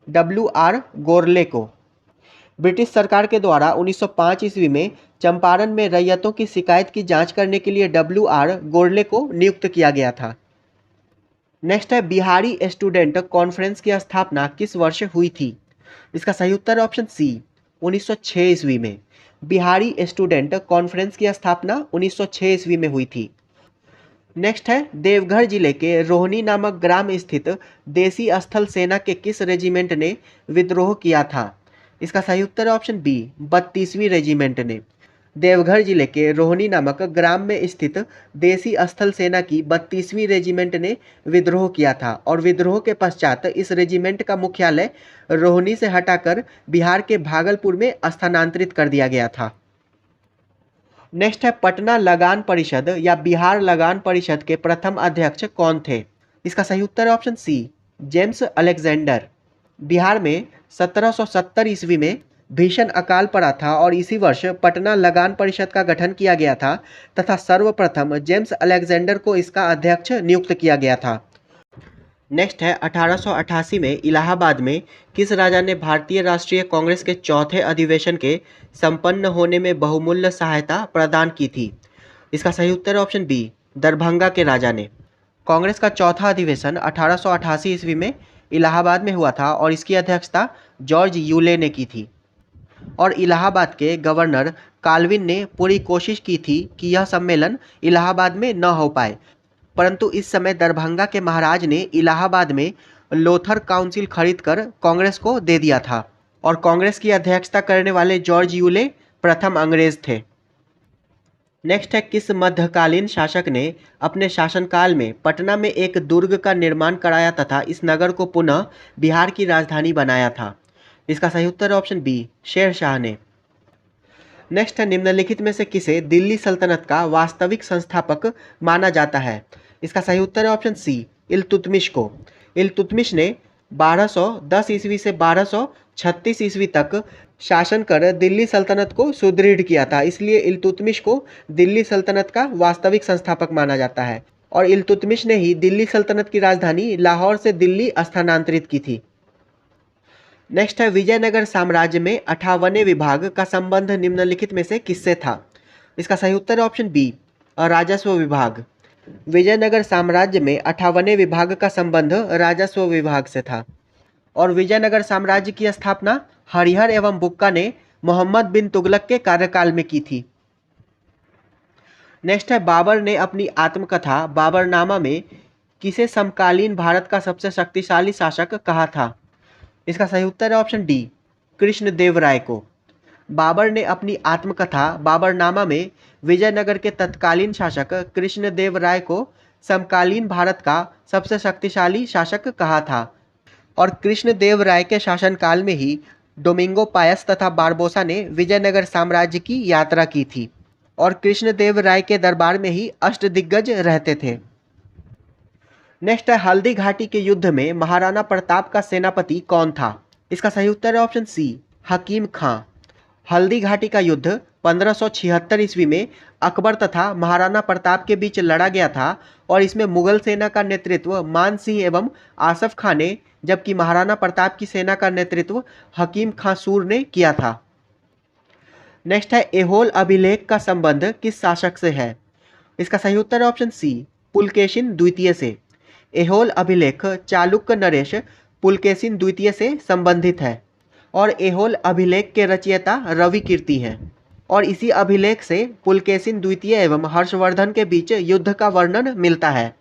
WR गोरले को। ब्रिटिश सरकार के द्वारा 1905 ईस्वी में चंपारण में रैयतों की शिकायत की जांच करने के लिए WR गोरले को नियुक्त किया गया था। नेक्स्ट है बिहारी स्टूडेंट कॉन्फ्रेंस की स्थापना किस वर्ष हुई थी। इसका सही उत्तर है ऑप्शन सी, 1906 ईस्वी में। बिहारी स्टूडेंट कॉन्फ्रेंस की स्थापना 1906 ईस्वी में हुई थी। नेक्स्ट है देवघर जिले के रोहनी नामक ग्राम स्थित देसी स्थल सेना के किस रेजिमेंट ने विद्रोह किया था। इसका सही उत्तर है ऑप्शन बी, 32वीं रेजिमेंट ने। देवघर जिले के रोहनी नामक ग्राम में स्थित देसी स्थल सेना की 32वीं रेजिमेंट ने विद्रोह किया था और विद्रोह के पश्चात इस रेजिमेंट का मुख्यालय रोहनी से हटाकर बिहार के भागलपुर में स्थानांतरित कर दिया गया था। नेक्स्ट है पटना लगान परिषद या बिहार लगान परिषद के प्रथम अध्यक्ष कौन थे। इसका सही उत्तर है option C, James Alexander. Bihar में 1770 ईस्वी में भीषण अकाल पड़ा था और इसी वर्ष पटना लगान परिषद का गठन किया गया था तथा सर्वप्रथम जेम्स अलेक्जेंडर को इसका अध्यक्ष नियुक्त किया गया था। नेक्स्ट है 1888 में इलाहाबाद में किस राजा ने भारतीय राष्ट्रीय कांग्रेस के चौथे अधिवेशन के संपन्न होने में बहुमूल्य सहायता प्रदान की थी। इसका सही उत्तर है ऑप्शन बी, दरभंगा के राजा ने। कांग्रेस का चौथा अधिवेशन 1888 ईस्वी में इलाहाबाद में हुआ था और इसकी अध्यक्षता जॉर्ज यूले ने की थी। और इलाहाबाद के गवर्नर काल्विन ने पूरी कोशिश की थी कि यह सम्मेलन इलाहाबाद में न हो पाए, परंतु इस समय दरभंगा के महाराज ने इलाहाबाद में लोथर काउंसिल खरीदकर कांग्रेस को दे दिया था और कांग्रेस की अध्यक्षता करने वाले जॉर्ज यूले प्रथम अंग्रेज थे। नेक्स्ट है किस मध्यकालीन शासक ने अपने शासनकाल में पटना में एक दुर्ग का निर्माण कराया तथा इस नगर को पुनः बिहार की राजधानी बनाया था। इसका सही उत्तर ऑप्शन बी, शेर शाह ने। नेक्स्ट है निम्नलिखित में से किसे दिल्ली सल्तनत का वास्तविक संस्थापक माना जाता है। इसका सही उत्तर है ऑप्शन सी, इल्तुतमिश को। इल्तुतमिश ने 1210 ईस्वी से 1236 ईस्वी तक शासन कर दिल्ली सल्तनत को सुदृढ़ किया था, इसलिए इल्तुतमिश को दिल्ली सल्तनत का वास्तविक संस्थापक माना जाता है और इल्तुतमिश ने ही दिल्ली सल्तनत की राजधानी लाहौर से दिल्ली स्थानांतरित की थी। नेक्स्ट है विजयनगर साम्राज्य में 58वें विभाग का संबंध निम्नलिखित में से किससे था। इसका सही उत्तर है ऑप्शन बी, राजस्व विभाग। विजयनगर साम्राज्य में 58वें विभाग का संबंध राजस्व विभाग से था और विजयनगर साम्राज्य की स्थापना हरिहर एवं बुक्का ने मोहम्मद बिन तुगलक के कार्यकाल में की थी। नेक्स्ट है बाबर ने अपनी आत्मकथा बाबरनामा में किसे समकालीन भारत का सबसे शक्तिशाली शासक कहा था। इसका सही उत्तर है ऑप्शन डी, कृष्णदेवराय को। बाबर ने अपनी आत्मकथा बाबरनामा में विजयनगर के तत्कालीन शासक कृष्णदेवराय को समकालीन भारत का सबसे शक्तिशाली शासक कहा था और कृष्णदेवराय के शासनकाल में ही डोमिंगो पायस तथा बारबोसा ने विजयनगर साम्राज्य की यात्रा की थी और कृष्णदेवराय के दरबार में ही अष्टदिग्गज रहते थे। नेक्स्ट है हल्दी घाटी के युद्ध में महाराणा प्रताप का सेनापति कौन था। इसका सही उत्तर है ऑप्शन सी, हकीम खां। हल्दी घाटी का युद्ध 1576 ईस्वी में अकबर तथा महाराणा प्रताप के बीच लड़ा गया था और इसमें मुगल सेना का नेतृत्व मान सिंह एवं आसफ खां ने, जबकि महाराणा प्रताप की सेना का नेतृत्व हकीम खां सूर ने किया था। नेक्स्ट है एहोल अभिलेख का संबंध किस शासक से है। इसका सही उत्तर है ऑप्शन सी, पुलकेशिन द्वितीय से। एहोल अभिलेख चालुक्य नरेश पुलकेशिन द्वितीय से संबंधित है और एहोल अभिलेख के रचयिता रवि कीर्ति हैं और इसी अभिलेख से पुलकेशिन द्वितीय एवं हर्षवर्धन के बीच युद्ध का वर्णन मिलता है।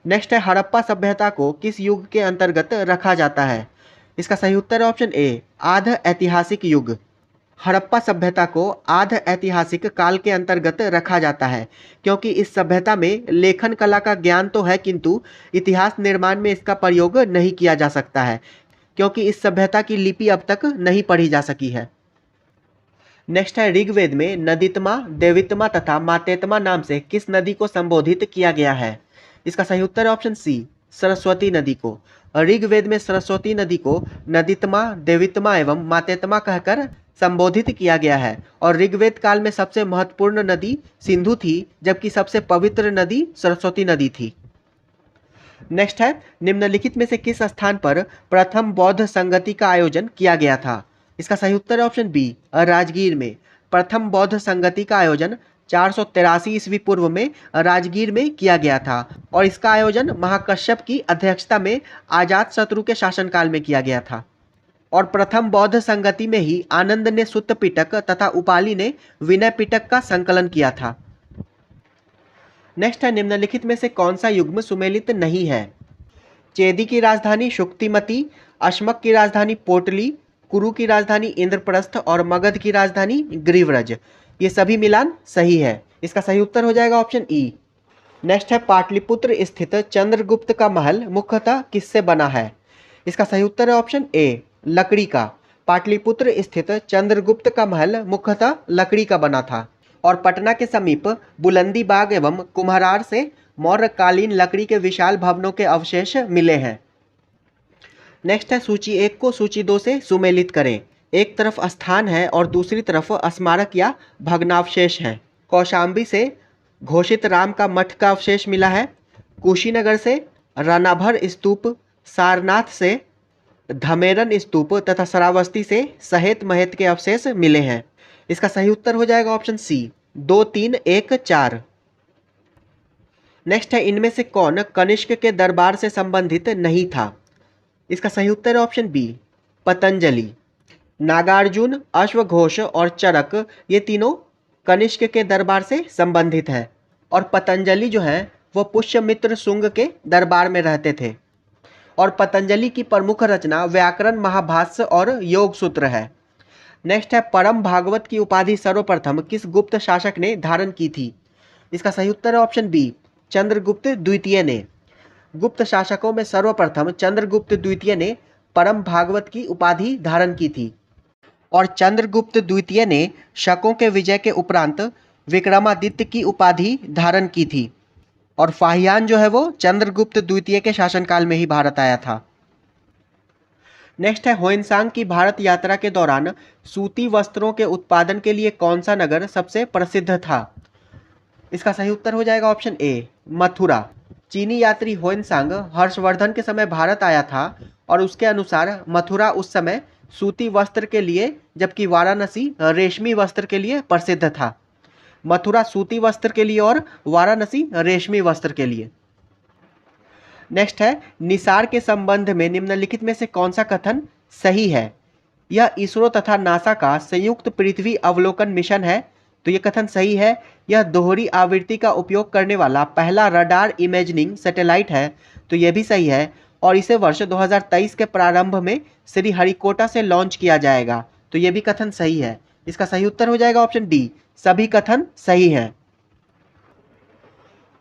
नेक्स्ट है हड़प्पा सभ्यता को किस युग के अंतर्गत रखा जाता है। इसका सही उत्तर है ऑप्शन ए, आध ऐतिहासिक युग। हड़प्पा सभ्यता को आध ऐतिहासिक काल के अंतर्गत रखा जाता है क्योंकि इस सभ्यता में लेखन कला का ज्ञान तो है किंतु इतिहास निर्माण में इसका प्रयोग नहीं किया जा सकता है क्योंकि इस सभ्यता की लिपि अब तक नहीं पढ़ी जा सकी है। नेक्स्ट है ऋग्वेद में नदीतमा, देवितमा तथा मातेतमा नाम से किस नदी को संबोधित किया गया है। इसका सही उत्तर है ऑप्शन सी, सरस्वती नदी को। ऋग्वेद में सरस्वती नदी को नदीतमा, देवीतमा एवं मातेतमा कहकर संबोधित किया गया है और ऋग्वेद काल में सबसे महत्वपूर्ण नदी सिंधु थी, जबकि सबसे पवित्र नदी सरस्वती नदी थी। नेक्स्ट है, निम्नलिखित में से किस स्थान पर प्रथम बौद्ध संगति का आयोजन किया गया था? इसका सही उत्तर है ऑप्शन बी, राजगीर में। प्रथम बौद्ध संगति का आयोजन 483 ईस्वी पूर्व में राजगीर में किया गया था और इसका आयोजन महाकश्यप की अध्यक्षता में अजातशत्रु के शासनकाल में किया गया था। और प्रथम बौद्ध संगति में ही आनंद ने सुत्त पिटक तथा उपाली ने विनय पिटक का संकलन किया था। नेक्स्ट है, निम्नलिखित में से कौन सा युग्म सुमेलित नहीं है? चेदी की राजधानी शुक्तिमती, अश्मक की राजधानी पोटली, कुरु की राजधानी इंद्रप्रस्थ और मगध की राजधानी ग्रीवरज। ये सभी मिलान सही है। इसका सही उत्तर हो जाएगा ऑप्शन ई। नेक्स्ट है, पाटलिपुत्र स्थित चंद्रगुप्त का महल मुख्यतः किससे बना है? इसका सही उत्तर है ऑप्शन ए, लकड़ी का। पाटलिपुत्र स्थित चंद्रगुप्त का महल मुख्यतः लकड़ी का बना था और पटना के समीप बुलंदी बाग एवं कुम्हरार से मौर्यकालीन लकड़ी के विशाल भवनों के अवशेष मिले हैं। नेक्स्ट है, सूची 1 को सूची 2 से सुमेलित करें। एक तरफ स्थान है और दूसरी तरफ स्मारक या भग्नावशेष है। कौशाम्बी से घोषित राम का मठ का अवशेष मिला है। कुशीनगर से रनाभर स्तूप, सारनाथ से धमेरन स्तूप तथा श्रावस्ती से सहेत महेत के अवशेष मिले हैं। इसका सही उत्तर हो जाएगा ऑप्शन सी, 2, 3, 1, 4। नेक्स्ट है, इनमें से कौन कनिष्क के दरबार से संबंधित नहीं था? इसका सही उत्तर है ऑप्शन बी, पतंजलि। नागार्जुन, अश्वघोष और चरक ये तीनों कनिष्क के दरबार से संबंधित है और पतंजलि जो है वो पुष्यमित्र शुंग के दरबार में रहते थे और पतंजलि की प्रमुख रचना व्याकरण महाभाष्य और योग सूत्र है। नेक्स्ट है, परम भागवत की उपाधि सर्वप्रथम किस गुप्त शासक ने धारण की थी? इसका सही उत्तर है ऑप्शन बी, चंद्रगुप्त द्वितीय ने। गुप्त शासकों में सर्वप्रथम चंद्रगुप्त द्वितीय ने परम भागवत की उपाधि धारण की थी और चंद्रगुप्त द्वितीय ने शकों के विजय के उपरांत विक्रमादित्य की उपाधि धारण की थी और फाहियान जो है वो चंद्रगुप्त द्वितीय के शासनकाल में ही भारत आया था। नेक्स्ट है, होइनसांग की भारत यात्रा के दौरान सूती वस्त्रों के उत्पादन के लिए कौन सा नगर सबसे प्रसिद्ध था? इसका सही उत्तर हो जाएगा ऑप्शन ए, मथुरा। चीनी यात्री होइनसांग हर्षवर्धन के समय भारत आया था और उसके अनुसार मथुरा उस समय सूती वस्त्र के लिए जबकि वाराणसी रेशमी वस्त्र के लिए प्रसिद्ध था। मथुरा सूती वस्त्र के लिए और वाराणसी रेशमी वस्त्र के लिए। नेक्स्ट है, निसार के संबंध में निम्नलिखित में से कौन सा कथन सही है? यह इसरो तथा नासा का संयुक्त पृथ्वी अवलोकन मिशन है, तो यह कथन सही है। यह दोहरी आवृत्ति का उपयोग करने वाला पहला रडार इमेजिंग सैटेलाइट है, तो यह भी सही है और इसे वर्ष 2023 के प्रारंभ में श्रीहरिकोटा से लॉन्च किया जाएगा, तो यह भी कथन सही है। इसका सही उत्तर हो जाएगा ऑप्शन डी, सभी कथन सही हैं।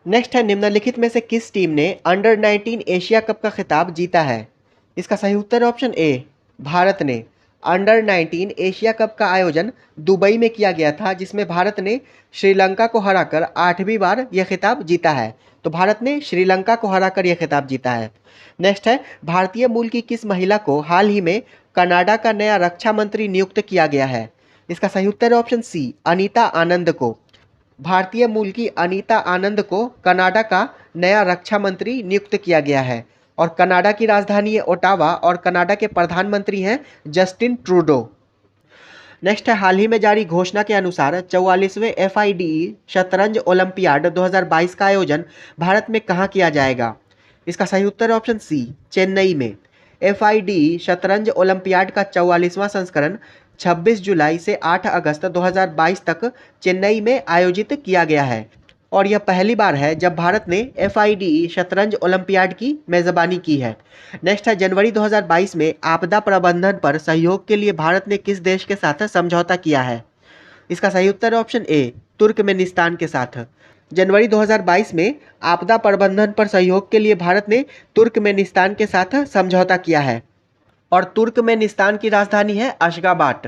नेक्स्ट है, निम्नलिखित में से किस टीम ने अंडर 19 एशिया कप का खिताब जीता है? इसका सही उत्तर है ऑप्शन ए, भारत ने। अंडर 19 एशिया कप का आयोजन दुबई में किया गया था जिसमें भारत ने श्रीलंका को हराकर 8वीं बार यह खिताब जीता है, तो भारत ने श्रीलंका को हराकर यह खिताब जीता है। नेक्स्ट है, भारतीय मूल की किस महिला को हाल ही में कनाडा का नया रक्षा मंत्री नियुक्त किया गया है? इसका सही उत्तर है ऑप्शन सी, अनीता आनंद को। भारतीय मूल की अनीता आनंद को कनाडा का नया रक्षा मंत्री नियुक्त किया गया है और कनाडा की राजधानी है ओटावा और कनाडा के प्रधानमंत्री हैं जस्टिन ट्रूडो। नेक्स्ट है, हाल ही में जारी घोषणा के अनुसार 44वें FIDE शतरंज ओलंपियाड 2022 का आयोजन भारत में कहाँ किया जाएगा? इसका सही उत्तर है ऑप्शन सी, चेन्नई में। FIDE शतरंज ओलंपियाड का 44वां संस्करण 26 जुलाई से 8 अगस्त 2022 तक चेन्नई में आयोजित किया गया है और यह पहली बार है जब भारत ने FIDE शतरंज ओलंपियाड की मेज़बानी की है। नेक्स्ट है, जनवरी 2022 में आपदा प्रबंधन पर सहयोग के लिए भारत ने किस देश के साथ समझौता किया है? इसका सही उत्तर है ऑप्शन ए, तुर्कमेनिस्तान के साथ। जनवरी 2022 में आपदा प्रबंधन पर सहयोग के लिए भारत ने तुर्कमेनिस्तान के साथ समझौता किया है और तुर्कमेनिस्तान की राजधानी है अशगाबाट।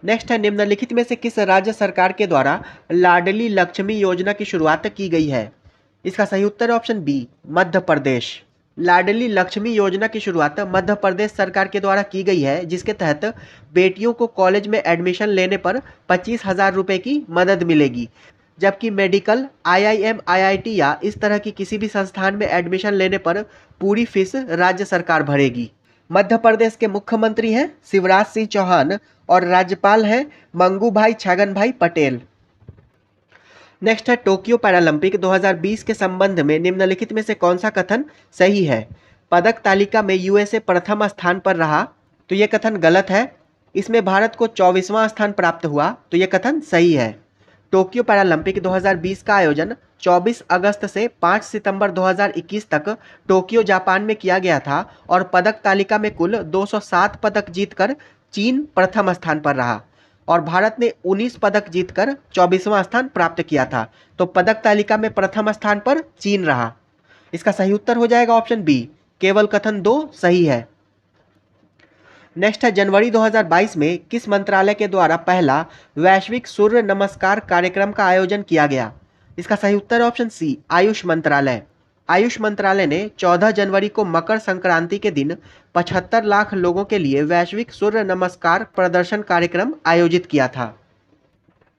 नेक्स्ट है, निम्नलिखित में से किस राज्य सरकार के द्वारा लाडली लक्ष्मी योजना की शुरुआत की गई है? इसका सही उत्तर है ऑप्शन बी, मध्य प्रदेश। लाडली लक्ष्मी योजना की शुरुआत मध्य प्रदेश सरकार के द्वारा की गई है, जिसके तहत बेटियों को कॉलेज में एडमिशन लेने पर 25,000 रुपये की मदद मिलेगी, जबकि मेडिकल, आईआईएम, आईआईटी या इस तरह की किसी भी संस्थान में एडमिशन लेने पर पूरी फीस राज्य सरकार भरेगी। मध्य प्रदेश के मुख्यमंत्री हैं शिवराज सिंह चौहान और राज्यपाल हैं मंगूभाई छगनभाई पटेल। नेक्स्ट है टोक्यो पैरालंपिक 2020 के संबंध में निम्नलिखित में से कौन सा कथन सही है। पदक तालिका में यूएसए प्रथम स्थान पर रहा, तो यह कथन गलत है। इसमें भारत को 24वां स्थान प्राप्त हुआ, तो यह कथन सही है। टोक्यो पैरालंपिक 2020 का आयोजन 24 अगस्त से 5 सितंबर 2021 तक टोक्यो जापान में किया गया था और पदक तालिका में कुल 207 पदक जीतकर चीन प्रथम स्थान पर रहा और भारत ने 19 पदक जीतकर 24वां स्थान प्राप्त किया था। तो पदक तालिका में प्रथम स्थान पर चीन रहा। इसका सही उत्तर हो जाएगा ऑप्शन बी, केवल कथन 2 सही है। नेक्स्ट है जनवरी 2022 में किस मंत्रालय के द्वारा पहला वैश्विक सूर्य नमस्कार कार्यक्रम का आयोजन किया गया। इसका सही उत्तर ऑप्शन सी, आयुष मंत्रालय। आयुष मंत्रालय ने 14 जनवरी को मकर संक्रांति के दिन 75 लाख लोगों के लिए वैश्विक सूर्य नमस्कार प्रदर्शन कार्यक्रम आयोजित किया था।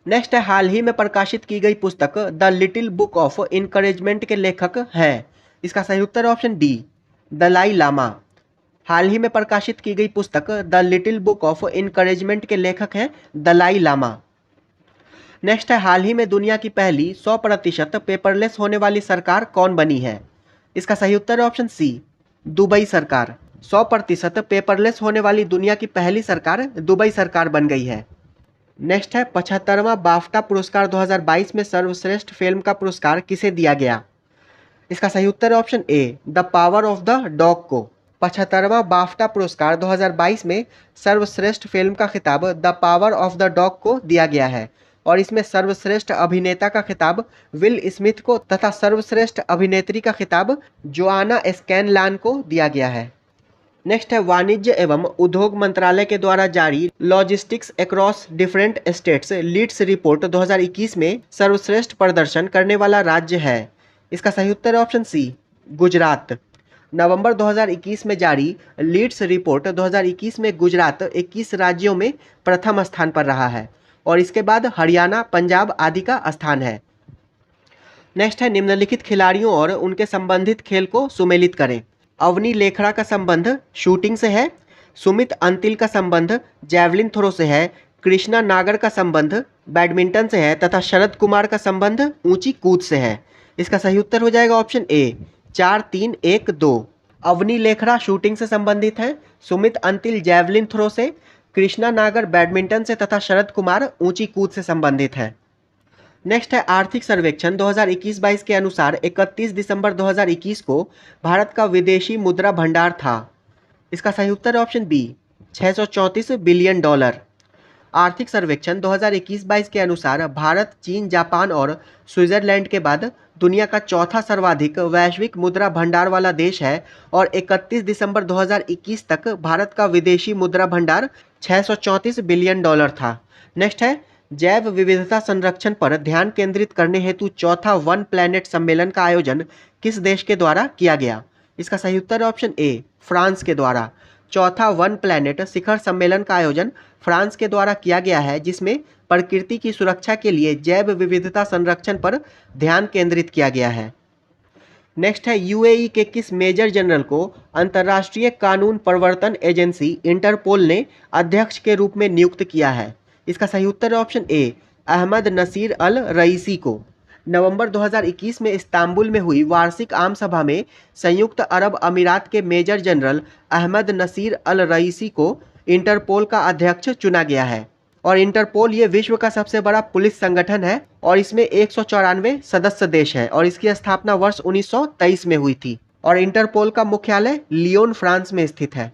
नेक्स्ट है हाल ही में प्रकाशित की गई पुस्तक the little book of encouragement के लेखक हैं। इसका सही उत्तर ऑप्शन डी, दलाई लामा। हाल ही में प्रकाशित की गई पुस्तक the little book of encouragement के लेखक हैं दलाई लामा। नेक्स्ट है हाल ही में दुनिया की पहली 100% पेपरलेस होने वाली सरकार कौन बनी है। इसका सही उत्तर है ऑप्शन सी, दुबई सरकार। 100% पेपरलेस होने वाली दुनिया की पहली सरकार दुबई सरकार बन गई है। नेक्स्ट है 75वां बाफ्टा पुरस्कार 2022 में सर्वश्रेष्ठ फिल्म का पुरस्कार किसे दिया गया। इसका सही उत्तर है option A, the power of the dog को। 75वां बाफ्टा पुरस्कार 2022 में सर्वश्रेष्ठ फिल्म का खिताब the power of the dog को दिया गया है और इसमें सर्वश्रेष्ठ अभिनेता का खिताब विल स्मिथ को तथा सर्वश्रेष्ठ अभिनेत्री का खिताब जोआना स्कैनलान को दिया गया है। नेक्स्ट है वाणिज्य एवं उद्योग मंत्रालय के द्वारा जारी logistics across different states LEADS report 2021 में सर्वश्रेष्ठ प्रदर्शन करने वाला राज्य है। इसका सही उत्तर है ऑप्शन सी, गुजरात। नवंबर 2021 में जारी लीड्स रिपोर्ट 2021 में गुजरात 21 राज्यों में प्रथम स्थान पर रहा है और इसके बाद हरियाणा, पंजाब आदि का स्थान है। नेक्स्ट है निम्नलिखित खिलाड़ियों और उनके संबंधित खेल को सुमेलित करें। अवनी लेखड़ा का संबंध शूटिंग से है, सुमित अंतिल का संबंध जैवलिन थ्रो से है, कृष्णा नागर का संबंध बैडमिंटन से है तथा शरद कुमार का संबंध ऊंची कूद से है। इसका सही उत्तर हो जाएगा ऑप्शन ए, 4, 3, 1, 2। अवनी लेखड़ा शूटिंग से संबंधित है, सुमित अंतिल जैवलिन थ्रो से, कृष्णा नागर बैडमिंटन से तथा शरद कुमार ऊंची कूद से संबंधित है। नेक्स्ट है आर्थिक सर्वेक्षण 2021-22 के अनुसार 31 दिसंबर 2021 को भारत का विदेशी मुद्रा भंडार था। इसका सही उत्तर है ऑप्शन बी, $634 बिलियन। आर्थिक सर्वेक्षण 2021-22 के अनुसार भारत, चीन, जापान और स्विट्जरलैंड के बाद दुनिया का चौथा सर्वाधिक वैश्विक मुद्रा भंडार वाला देश है और 31 दिसंबर 2021 तक भारत का विदेशी मुद्रा भंडार $634 बिलियन था। नेक्स्ट है जैव विविधता संरक्षण पर ध्यान केंद्रित करने हेतु चौथा वन प्लैनेट सम्मेलन का आयोजन किस देश के द्वारा किया गया। इसका सही उत्तर है ऑप्शन ए, फ्रांस के द्वारा। चौथा वन प्लैनेट शिखर सम्मेलन का आयोजन फ्रांस के द्वारा किया गया है, जिसमें प्रकृति की सुरक्षा के लिए जैव विविधता संरक्षण पर ध्यान केंद्रित किया गया है। नेक्स्ट है यूएई के किस मेजर जनरल को अंतर्राष्ट्रीय कानून प्रवर्तन एजेंसी इंटरपोल ने अध्यक्ष के रूप में नियुक्त किया है। इसका सही उत्तर है ऑप्शन ए, अहमद नसीर अल रईसी को। नवंबर 2021 में इस्तांबुल में हुई वार्षिक आम सभा में संयुक्त अरब अमीरात के मेजर जनरल अहमद नसीर अल रईसी को इंटरपोल का अध्यक्ष चुना गया है और इंटरपोल ये विश्व का सबसे बड़ा पुलिस संगठन है और इसमें 194 सदस्य देश हैं और इसकी स्थापना वर्ष 1923 में हुई थी और इंटरपोल का मुख्यालय लियोन, फ्रांस में स्थित है।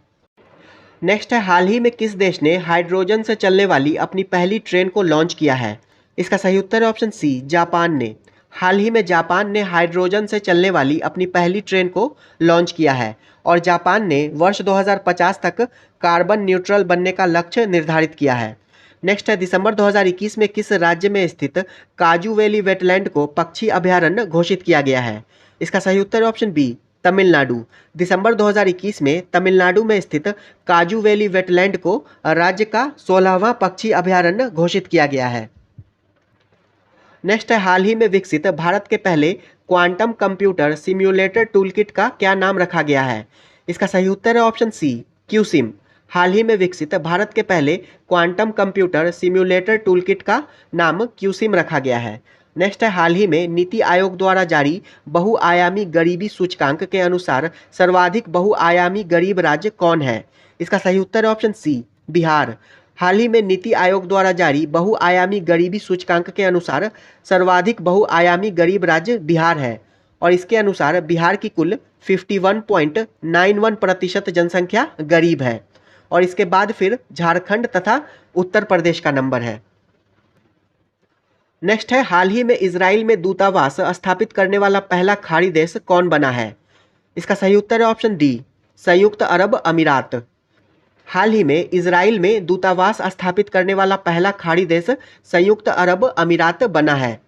नेक्स्ट है हाल ही में किस देश ने हाइड्रोजन से चलने वाली अपनी पहली ट्रेन को लॉन्च किया है। इसका सही उत्तर है ऑप्शन सी, जापान ने। हाल ही में जापान ने हाइड्रोजन से चलने वाली अपनी पहली ट्रेन को लॉन्च किया है और जापान ने वर्ष 2050 तक कार्बन न्यूट्रल बनने का लक्ष्य निर्धारित किया है। नेक्स्ट है दिसंबर 2021 में किस राज्य में स्थित काजू वैली वेटलैंड को पक्षी अभयारण्य घोषित किया गया है? इसका सही उत्तर है ऑप्शन बी तमिलनाडु। दिसंबर 2021 में तमिलनाडु में स्थित काजू वैली वेटलैंड को राज्य का 16वां पक्षी अभयारण्य घोषित किया गया है। नेक्स्ट है हाल ही में विकसित भारत के पहले क्वांटम कंप्यूटर सिम्युलेटर टूलकिट का क्या नाम रखा गया है? इसका सही उत्तर है ऑप्शन सी क्यूसिम। हाल ही में विकसित भारत के पहले क्वांटम कंप्यूटर सिम्युलेटर टूलकिट का नाम क्यूसिम रखा गया है। नेक्स्ट है हाल ही में नीति आयोग द्वारा जारी बहुआयामी गरीबी सूचकांक के अनुसार सर्वाधिक बहुआयामी गरीब राज्य कौन है? इसका सही उत्तर है ऑप्शन सी बिहार। हाल ही में नीति आयोग द्वारा जारी बहुआयामी गरीबी सूचकांक के अनुसार सर्वाधिक बहुआयामी गरीब राज्य बिहार है और इसके अनुसार बिहार की कुल 51.91% जनसंख्या गरीब है और इसके बाद फिर झारखंड तथा उत्तर प्रदेश का नंबर है। नेक्स्ट है हाल ही में इजराइल में दूतावास स्थापित करने वाला पहला खाड़ी देश कौन बना है? इसका सही उत्तर है ऑप्शन डी संयुक्त अरब अमीरात। हाल ही में इजराइल में दूतावास स्थापित करने वाला पहला खाड़ी देश संयुक्त अरब अमीरात बना है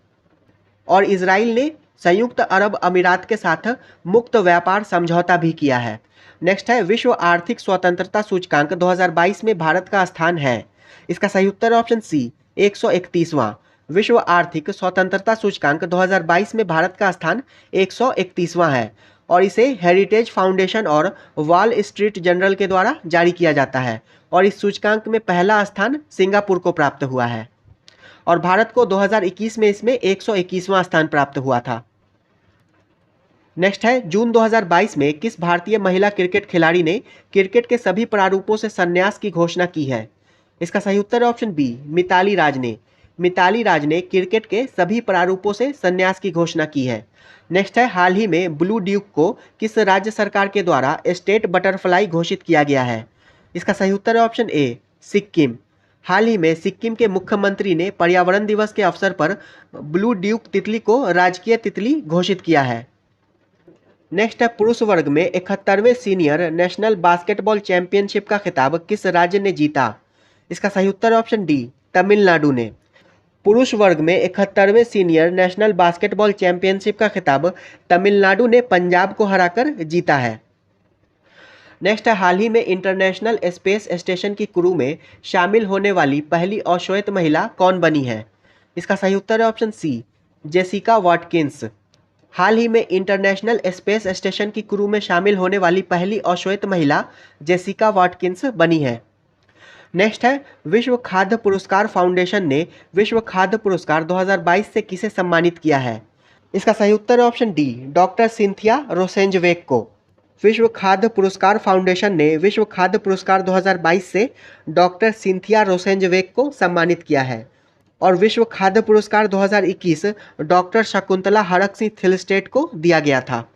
और इजराइल ने संयुक्त अरब अमीरात के साथ मुक्त व्यापार समझौता भी किया है। नेक्स्ट है विश्व आर्थिक स्वतंत्रता सूचकांक 2022 में भारत का स्थान है। इसका सही उत्तर ऑप्शन सी 131वां। विश्व आर्थिक स्वतंत्रता सूचकांक 2022 में भारत का स्थान 131वां है और इसे हेरिटेज फाउंडेशन और वॉल स्ट्रीट जर्नल के द्वारा जारी किया जाता है और इस सूचकांक में पहला स्थान सिंगापुर को प्राप्त हुआ है और भारत को 2021 में इसमें 121वां स्थान प्राप्त हुआ था। नेक्स्ट है जून 2022 में किस भारतीय महिला क्रिकेट खिलाड़ी ने क्रिकेट के सभी प्रारूपों से संन्यास की घोषणा की है? इसका सही उत्तर है ऑप्शन बी मिताली राज ने। मिताली राज ने क्रिकेट के सभी प्रारूपों से संन्यास की घोषणा की है। नेक्स्ट है हाल ही में ब्लू ड्यूक को किस राज्य सरकार के द्वारा स्टेट बटरफ्लाई घोषित किया गया है? इसका सही उत्तर है ऑप्शन ए सिक्किम। हाल ही में सिक्किम के मुख्यमंत्री ने पर्यावरण दिवस के अवसर पर ब्लू ड्यूक तितली को राजकीय तितली घोषित किया है। नेक्स्ट है पुरुष वर्ग में 71वें सीनियर नेशनल बास्केटबॉल चैंपियनशिप का खिताब किस राज्य ने जीता? इसका सही उत्तर है ऑप्शन डी तमिलनाडु ने। पुरुष वर्ग में 71वें सीनियर नेशनल बास्केटबॉल चैंपियनशिप का खिताब तमिलनाडु ने पंजाब को हराकर जीता है। नेक्स्ट है हाल ही में इंटरनेशनल स्पेस स्टेशन की क्रू में शामिल होने वाली पहली अश्वेत महिला कौन बनी है? इसका सही उत्तर है ऑप्शन सी जेसिका वाटकिंस। हाल ही में इंटरनेशनल स्पेस स्टेशन की क्रू में शामिल होने वाली पहली अश्वेत महिला जेसिका वाटकिंस बनी है। नेक्स्ट है विश्व खाद्य पुरस्कार फाउंडेशन ने विश्व खाद्य पुरस्कार 2022 से किसे सम्मानित किया है? इसका सही उत्तर है ऑप्शन डी डॉक्टर सिंथिया रोसेंजवेक को। विश्व खाद्य पुरस्कार फाउंडेशन ने विश्व खाद्य पुरस्कार 2022 से डॉक्टर सिंथिया रोसेंजवेक को सम्मानित किया है और विश्व खाद्य पुरस्कार 2021 डॉक्टर शकुंतला हरक सिंह थिलस्टेट को दिया गया था।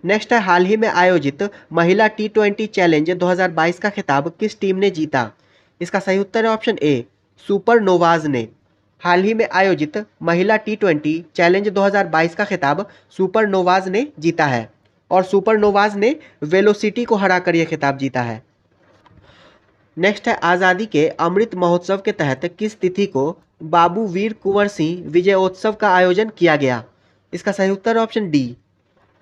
नेक्स्ट है हाल ही में आयोजित महिला T20 चैलेंज 2022 का खिताब किस टीम ने जीता? इसका सही उत्तर है ऑप्शन ए सुपरनोवाज ने। हाल ही में आयोजित महिला T20 चैलेंज 2022 का खिताब सुपरनोवाज ने जीता है और सुपरनोवाज ने वेलोसिटी को हराकर यह खिताब जीता है। नेक्स्ट है आज़ादी के अमृत महोत्सव के तहत किस तिथि को बाबू वीर कुंवर सिंह विजयोत्सव का आयोजन किया गया? इसका सही उत्तर ऑप्शन डी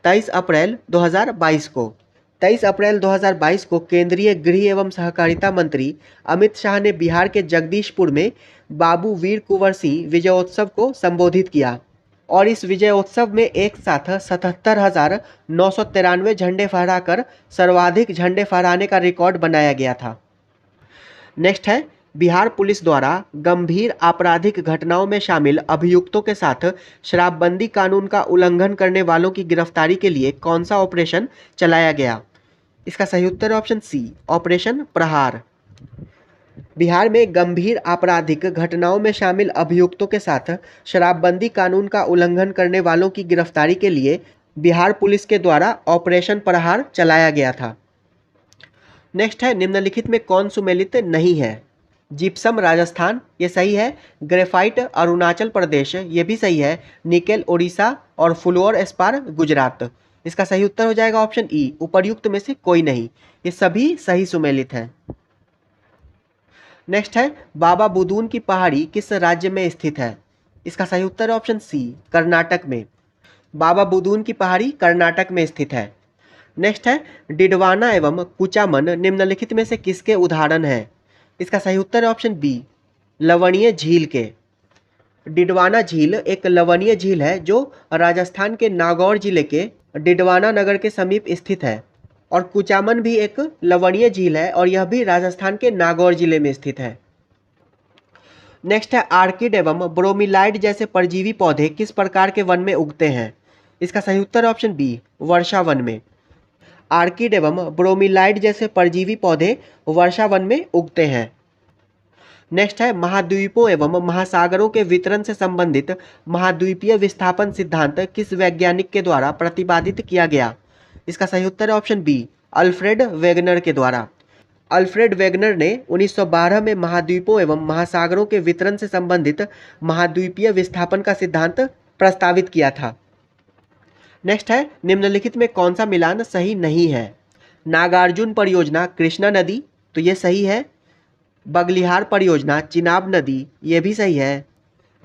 23 अप्रैल 2022 को। 23 अप्रैल 2022 को केंद्रीय गृह एवं सहकारिता मंत्री अमित शाह ने बिहार के जगदीशपुर में बाबू वीर कुंवर सिंह विजयोत्सव को संबोधित किया और इस विजयोत्सव में एक साथ 77,993 झंडे फहराकर सर्वाधिक झंडे फहराने का रिकॉर्ड बनाया गया था। नेक्स्ट है बिहार पुलिस द्वारा गंभीर आपराधिक घटनाओं में शामिल अभियुक्तों के साथ शराबबंदी कानून का उल्लंघन करने वालों की गिरफ्तारी के लिए कौन सा ऑपरेशन चलाया गया? इसका सही उत्तर ऑप्शन सी ऑपरेशन प्रहार। बिहार में गंभीर आपराधिक घटनाओं में शामिल अभियुक्तों के साथ शराबबंदी कानून का उल्लंघन करने वालों की गिरफ्तारी के लिए बिहार पुलिस के द्वारा ऑपरेशन प्रहार चलाया गया था। नेक्स्ट है निम्नलिखित में कौन सुमेलित नहीं है? जिप्सम राजस्थान ये सही है, ग्रेफाइट अरुणाचल प्रदेश ये भी सही है, निकेल ओडिशा और फ्लोर एस्पार गुजरात। इसका सही उत्तर हो जाएगा ऑप्शन ई उपर्युक्त में से कोई नहीं, ये सभी सही सुमेलित हैं। नेक्स्ट है बाबा बुदून की पहाड़ी किस राज्य में स्थित है? इसका सही उत्तर है ऑप्शन सी, कर्नाटक में। बाबा बुदून की पहाड़ी कर्नाटक में स्थित है। नेक्स्ट है डिडवाना एवं कुचामन निम्नलिखित में से किसके उदाहरण हैं? इसका सही उत्तर है ऑप्शन बी, लवणीय झील के। डिडवाना झील एक लवणीय झील है जो राजस्थान के नागौर जिले के डिडवाना नगर के समीप स्थित है। और कुचामन भी एक लवणीय झील है और यह भी राजस्थान के नागौर जिले में स्थित है। नेक्स्ट है आर्किड एवं ब्रोमीलाइड जैसे परजीवी पौधे किस प्रकार के वन में उगते हैं? इसका सही उत्तर है ऑप्शन बी, वर्षा वन में। आर्किड एवं ब्रोमीलाइड जैसे परजीवी पौधे वर्षा वन में उगते हैं। नेक्स्ट है महाद्वीपों एवं महासागरों के वितरण से संबंधित महाद्वीपीय विस्थापन सिद्धांत किस वैज्ञानिक के द्वारा प्रतिपादित किया गया? इसका सही उत्तर है ऑप्शन बी, अल्फ्रेड वेगनर के द्वारा। अल्फ्रेड वेगनर ने 1912 में महाद्वीपों एवं महासागरों के वितरण से संबंधित महाद्वीपीय विस्थापन का सिद्धांत प्रस्तावित किया था। नेक्स्ट है निम्नलिखित में कौन सा मिलान सही नहीं है? नागार्जुन परियोजना कृष्णा नदी, तो ये सही है। बगलिहार परियोजना चिनाब नदी, ये भी सही है।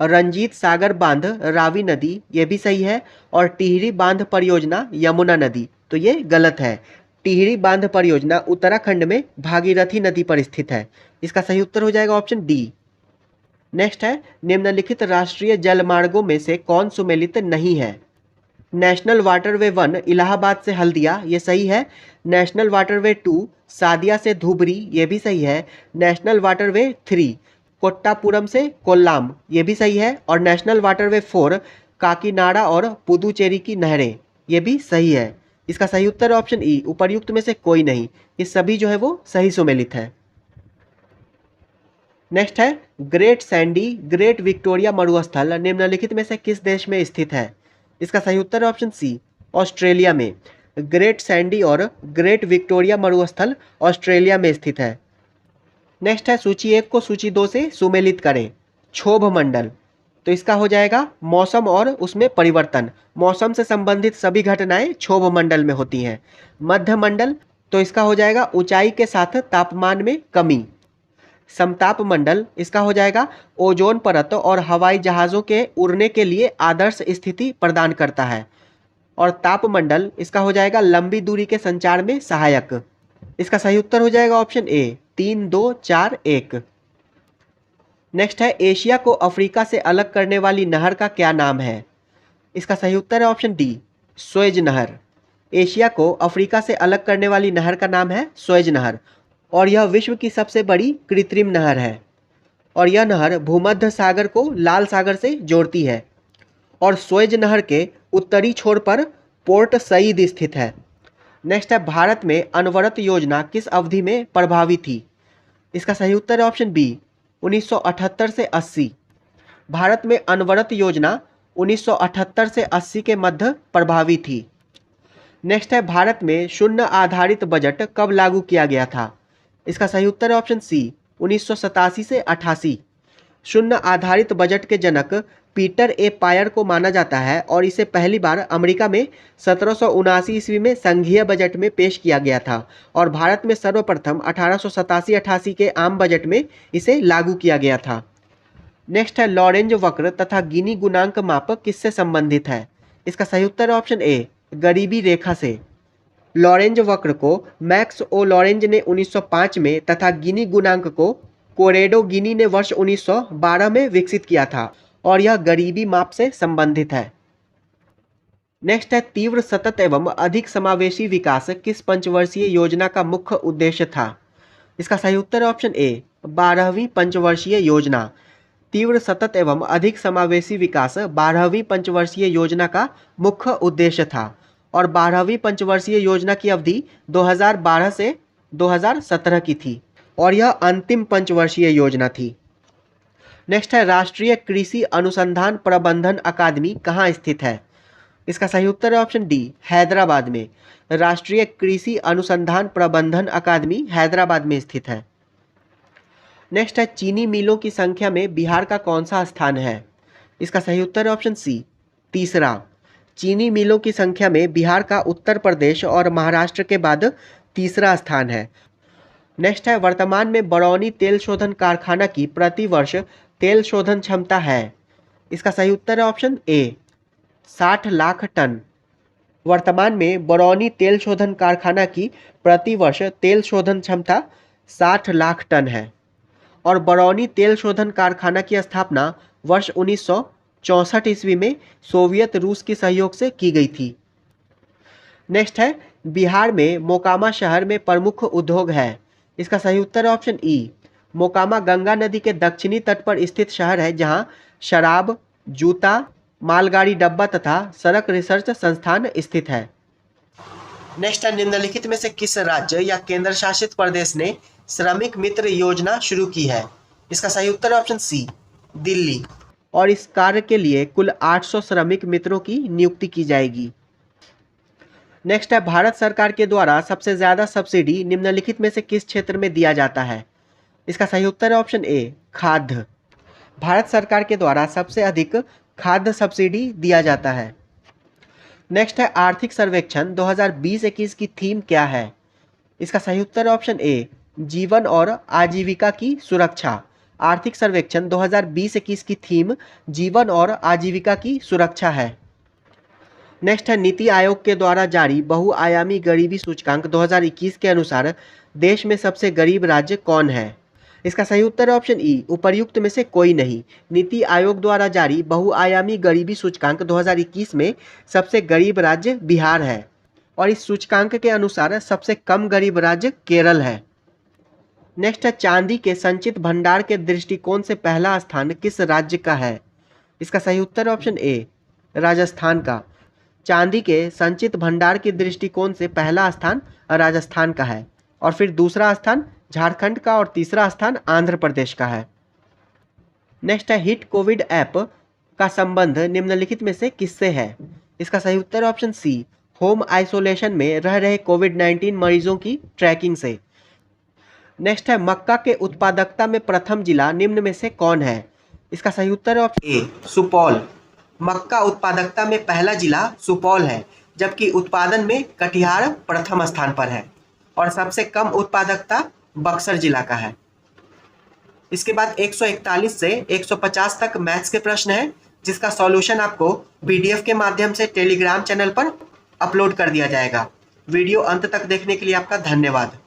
रंजीत सागर बांध रावी नदी, ये भी सही है। और टिहरी बांध परियोजना यमुना नदी, तो ये गलत है। टिहरी बांध परियोजना उत्तराखंड में भागीरथी नदी पर स्थित है। इसका सही उत्तर हो जाएगा ऑप्शन डी। नेक्स्ट है निम्नलिखित राष्ट्रीय जलमार्गों में से कौन सुमेलित नहीं है? नेशनल वाटरवे 1 इलाहाबाद से हल्दिया, ये सही है। नेशनल वाटरवे 2 सादिया से धुबरी, ये भी सही है। नेशनल वाटरवे 3 कोट्टापुरम से कोल्लाम, ये भी सही है। और नेशनल वाटरवे 4 काकीनाडा और पुदुचेरी की नहरें, ये भी सही है। इसका सही उत्तर ऑप्शन ई, उपर्युक्त में से कोई नहीं। ये सभी जो है वो सही सुमेलित है। नेक्स्ट है ग्रेट सैंडी ग्रेट विक्टोरिया मरुस्थल निम्नलिखित में से किस देश में स्थित है? इसका सही उत्तर है ऑप्शन सी, ऑस्ट्रेलिया में। ग्रेट सैंडी और ग्रेट विक्टोरिया मरुस्थल ऑस्ट्रेलिया में स्थित है। नेक्स्ट है सूची 1 को सूची 2 से सुमेलित करें। क्षोभ मंडल, तो इसका हो जाएगा मौसम और उसमें परिवर्तन। मौसम से संबंधित सभी घटनाएं क्षोभ मंडल में होती हैं। मध्य मंडल, तो इसका हो जाएगा ऊंचाई के साथ तापमान में कमी। समताप मंडल, इसका हो जाएगा ओजोन परत और हवाई जहाज़ों के उड़ने के लिए आदर्श स्थिति प्रदान करता है। और तापमंडल, इसका हो जाएगा लंबी दूरी के संचार में सहायक। इसका सही उत्तर हो जाएगा ऑप्शन ए, 3, 2, 4, 1। नेक्स्ट है एशिया को अफ्रीका से अलग करने वाली नहर का क्या नाम है? इसका सही उत्तर है ऑप्शन डी, सुएज नहर। एशिया को अफ्रीका से अलग करने वाली नहर का नाम है सुएज नहर। और यह विश्व की सबसे बड़ी कृत्रिम नहर है। और यह नहर भूमध्य सागर को लाल सागर से जोड़ती है। और सुएज नहर के उत्तरी छोर पर पोर्ट सईद स्थित है। नेक्स्ट है भारत में अनवरत योजना किस अवधि में प्रभावी थी? इसका सही उत्तर है ऑप्शन बी, 1978 से 80। भारत में अनवरत योजना 1978 से 80 के मध्य प्रभावी थी। नेक्स्ट है भारत में शून्य आधारित बजट कब लागू किया गया था? इसका सही उत्तर है ऑप्शन सी, 1987 से 88। शून्य आधारित बजट के जनक पीटर ए पायर को माना जाता है और इसे पहली बार अमेरिका में 1779 ईस्वी में संघीय बजट में पेश किया गया था। और भारत में सर्वप्रथम 1887-88 के आम बजट में इसे लागू किया गया था। नेक्स्ट है लॉरेंज वक्र तथा गिनी गुणांक माप किससे संबंधित है? इसका सही उत्तर है ऑप्शन ए, गरीबी रेखा से। लॉरेंज वक्र को मैक्स ओ लॉरेंज ने 1905 में तथा गिनी गुणांक को कोरेडो गिनी ने वर्ष 1912 में विकसित किया था। और यह गरीबी माप से संबंधित है। नेक्स्ट है तीव्र सतत एवं अधिक समावेशी विकास किस पंचवर्षीय योजना का मुख्य उद्देश्य था? इसका सही उत्तर है ऑप्शन ए, 12वीं पंचवर्षीय योजना। तीव्र सतत एवं अधिक समावेशी विकास 12वीं पंचवर्षीय योजना का मुख्य उद्देश्य था। और 12वीं पंचवर्षीय योजना की अवधि 2012 से 2017 की थी। और यह अंतिम पंचवर्षीय योजना थी। नेक्स्ट है राष्ट्रीय कृषि अनुसंधान प्रबंधन अकादमी कहाँ स्थित है? इसका सही उत्तर है ऑप्शन डी, हैदराबाद में। राष्ट्रीय कृषि अनुसंधान प्रबंधन अकादमी हैदराबाद में स्थित है। नेक्स्ट है चीनी मिलों की संख्या में बिहार का कौन सा स्थान है? इसका सही उत्तर है ऑप्शन सी, तीसरा। चीनी मिलों की संख्या में बिहार का उत्तर प्रदेश और महाराष्ट्र के बाद तीसरा स्थान है। नेक्स्ट है वर्तमान में बरौनी तेल शोधन कारखाना की प्रति वर्ष तेल शोधन क्षमता है। इसका सही उत्तर है ऑप्शन ए 60 लाख टन। वर्तमान में बरौनी तेल शोधन कारखाना की प्रति वर्ष तेल शोधन क्षमता 60 लाख टन है और बरौनी तेल शोधन कारखाना की स्थापना वर्ष 1964 ईस्वी में सोवियत रूस के सहयोग से की गई थी। नेक्स्ट है बिहार में मोकामा शहर में प्रमुख उद्योग है। इसका सही उत्तर है ऑप्शन ई मोकामा गंगा नदी के दक्षिणी तट पर स्थित शहर है जहां शराब, जूता, मालगाड़ी डब्बा तथा सड़क रिसर्च संस्थान स्थित है। नेक्स्ट है निम्नलिखित में से किस राज्य या केंद्र शासित प्रदेश ने श्रमिक मित्र योजना शुरू की है। इसका सही उत्तर है ऑप्शन सी दिल्ली और इस कार्य के लिए कुल 800 श्रमिक मित्रों की नियुक्ति की जाएगी। नेक्स्ट है भारत सरकार के द्वारा सबसे ज़्यादा सब्सिडी निम्नलिखित में से किस क्षेत्र में दिया जाता है। इसका सही उत्तर है ऑप्शन ए खाद्य। भारत सरकार के द्वारा सबसे अधिक खाद्य सब्सिडी दिया जाता है। नेक्स्ट है आर्थिक सर्वेक्षण 2020-21 की थीम क्या है। इसका सही उत्तर है ऑप्शन ए जीवन और आजीविका की सुरक्षा। आर्थिक सर्वेक्षण 2020-21 की थीम जीवन और आजीविका की सुरक्षा है। नेक्स्ट है नीति आयोग के द्वारा जारी बहुआयामी गरीबी सूचकांक 2021 के अनुसार देश में सबसे गरीब राज्य कौन है। इसका सही उत्तर है ऑप्शन ई उपर्युक्त में से कोई नहीं। नीति आयोग द्वारा जारी बहुआयामी गरीबी सूचकांक 2021 में सबसे गरीब राज्य बिहार है और इस सूचकांक के अनुसार सबसे कम गरीब राज्य केरल है। नेक्स्ट है चांदी के संचित भंडार के दृष्टिकोण से पहला स्थान किस राज्य का है। इसका सही उत्तर ऑप्शन ए राजस्थान का। चांदी के संचित भंडार के दृष्टिकोण से पहला स्थान राजस्थान का है और फिर दूसरा स्थान झारखंड का और तीसरा स्थान आंध्र प्रदेश का है। नेक्स्ट है हिट कोविड ऐप का संबंध निम्नलिखित में से किससे है। इसका सही उत्तर ऑप्शन सी होम आइसोलेशन में रह रहे कोविड-19 मरीजों की ट्रैकिंग से। नेक्स्ट है मक्का के उत्पादकता में प्रथम जिला निम्न में से कौन है। इसका सही उत्तर है ऑप्शन ए सुपौल। मक्का उत्पादकता में पहला जिला सुपौल है जबकि उत्पादन में कटिहार प्रथम स्थान पर है और सबसे कम उत्पादकता बक्सर जिला का है। इसके बाद 141 से 150 तक मैथ्स के प्रश्न हैं जिसका सॉल्यूशन आपको पीडीएफ के माध्यम से टेलीग्राम चैनल पर अपलोड कर दिया जाएगा। वीडियो अंत तक देखने के लिए आपका धन्यवाद।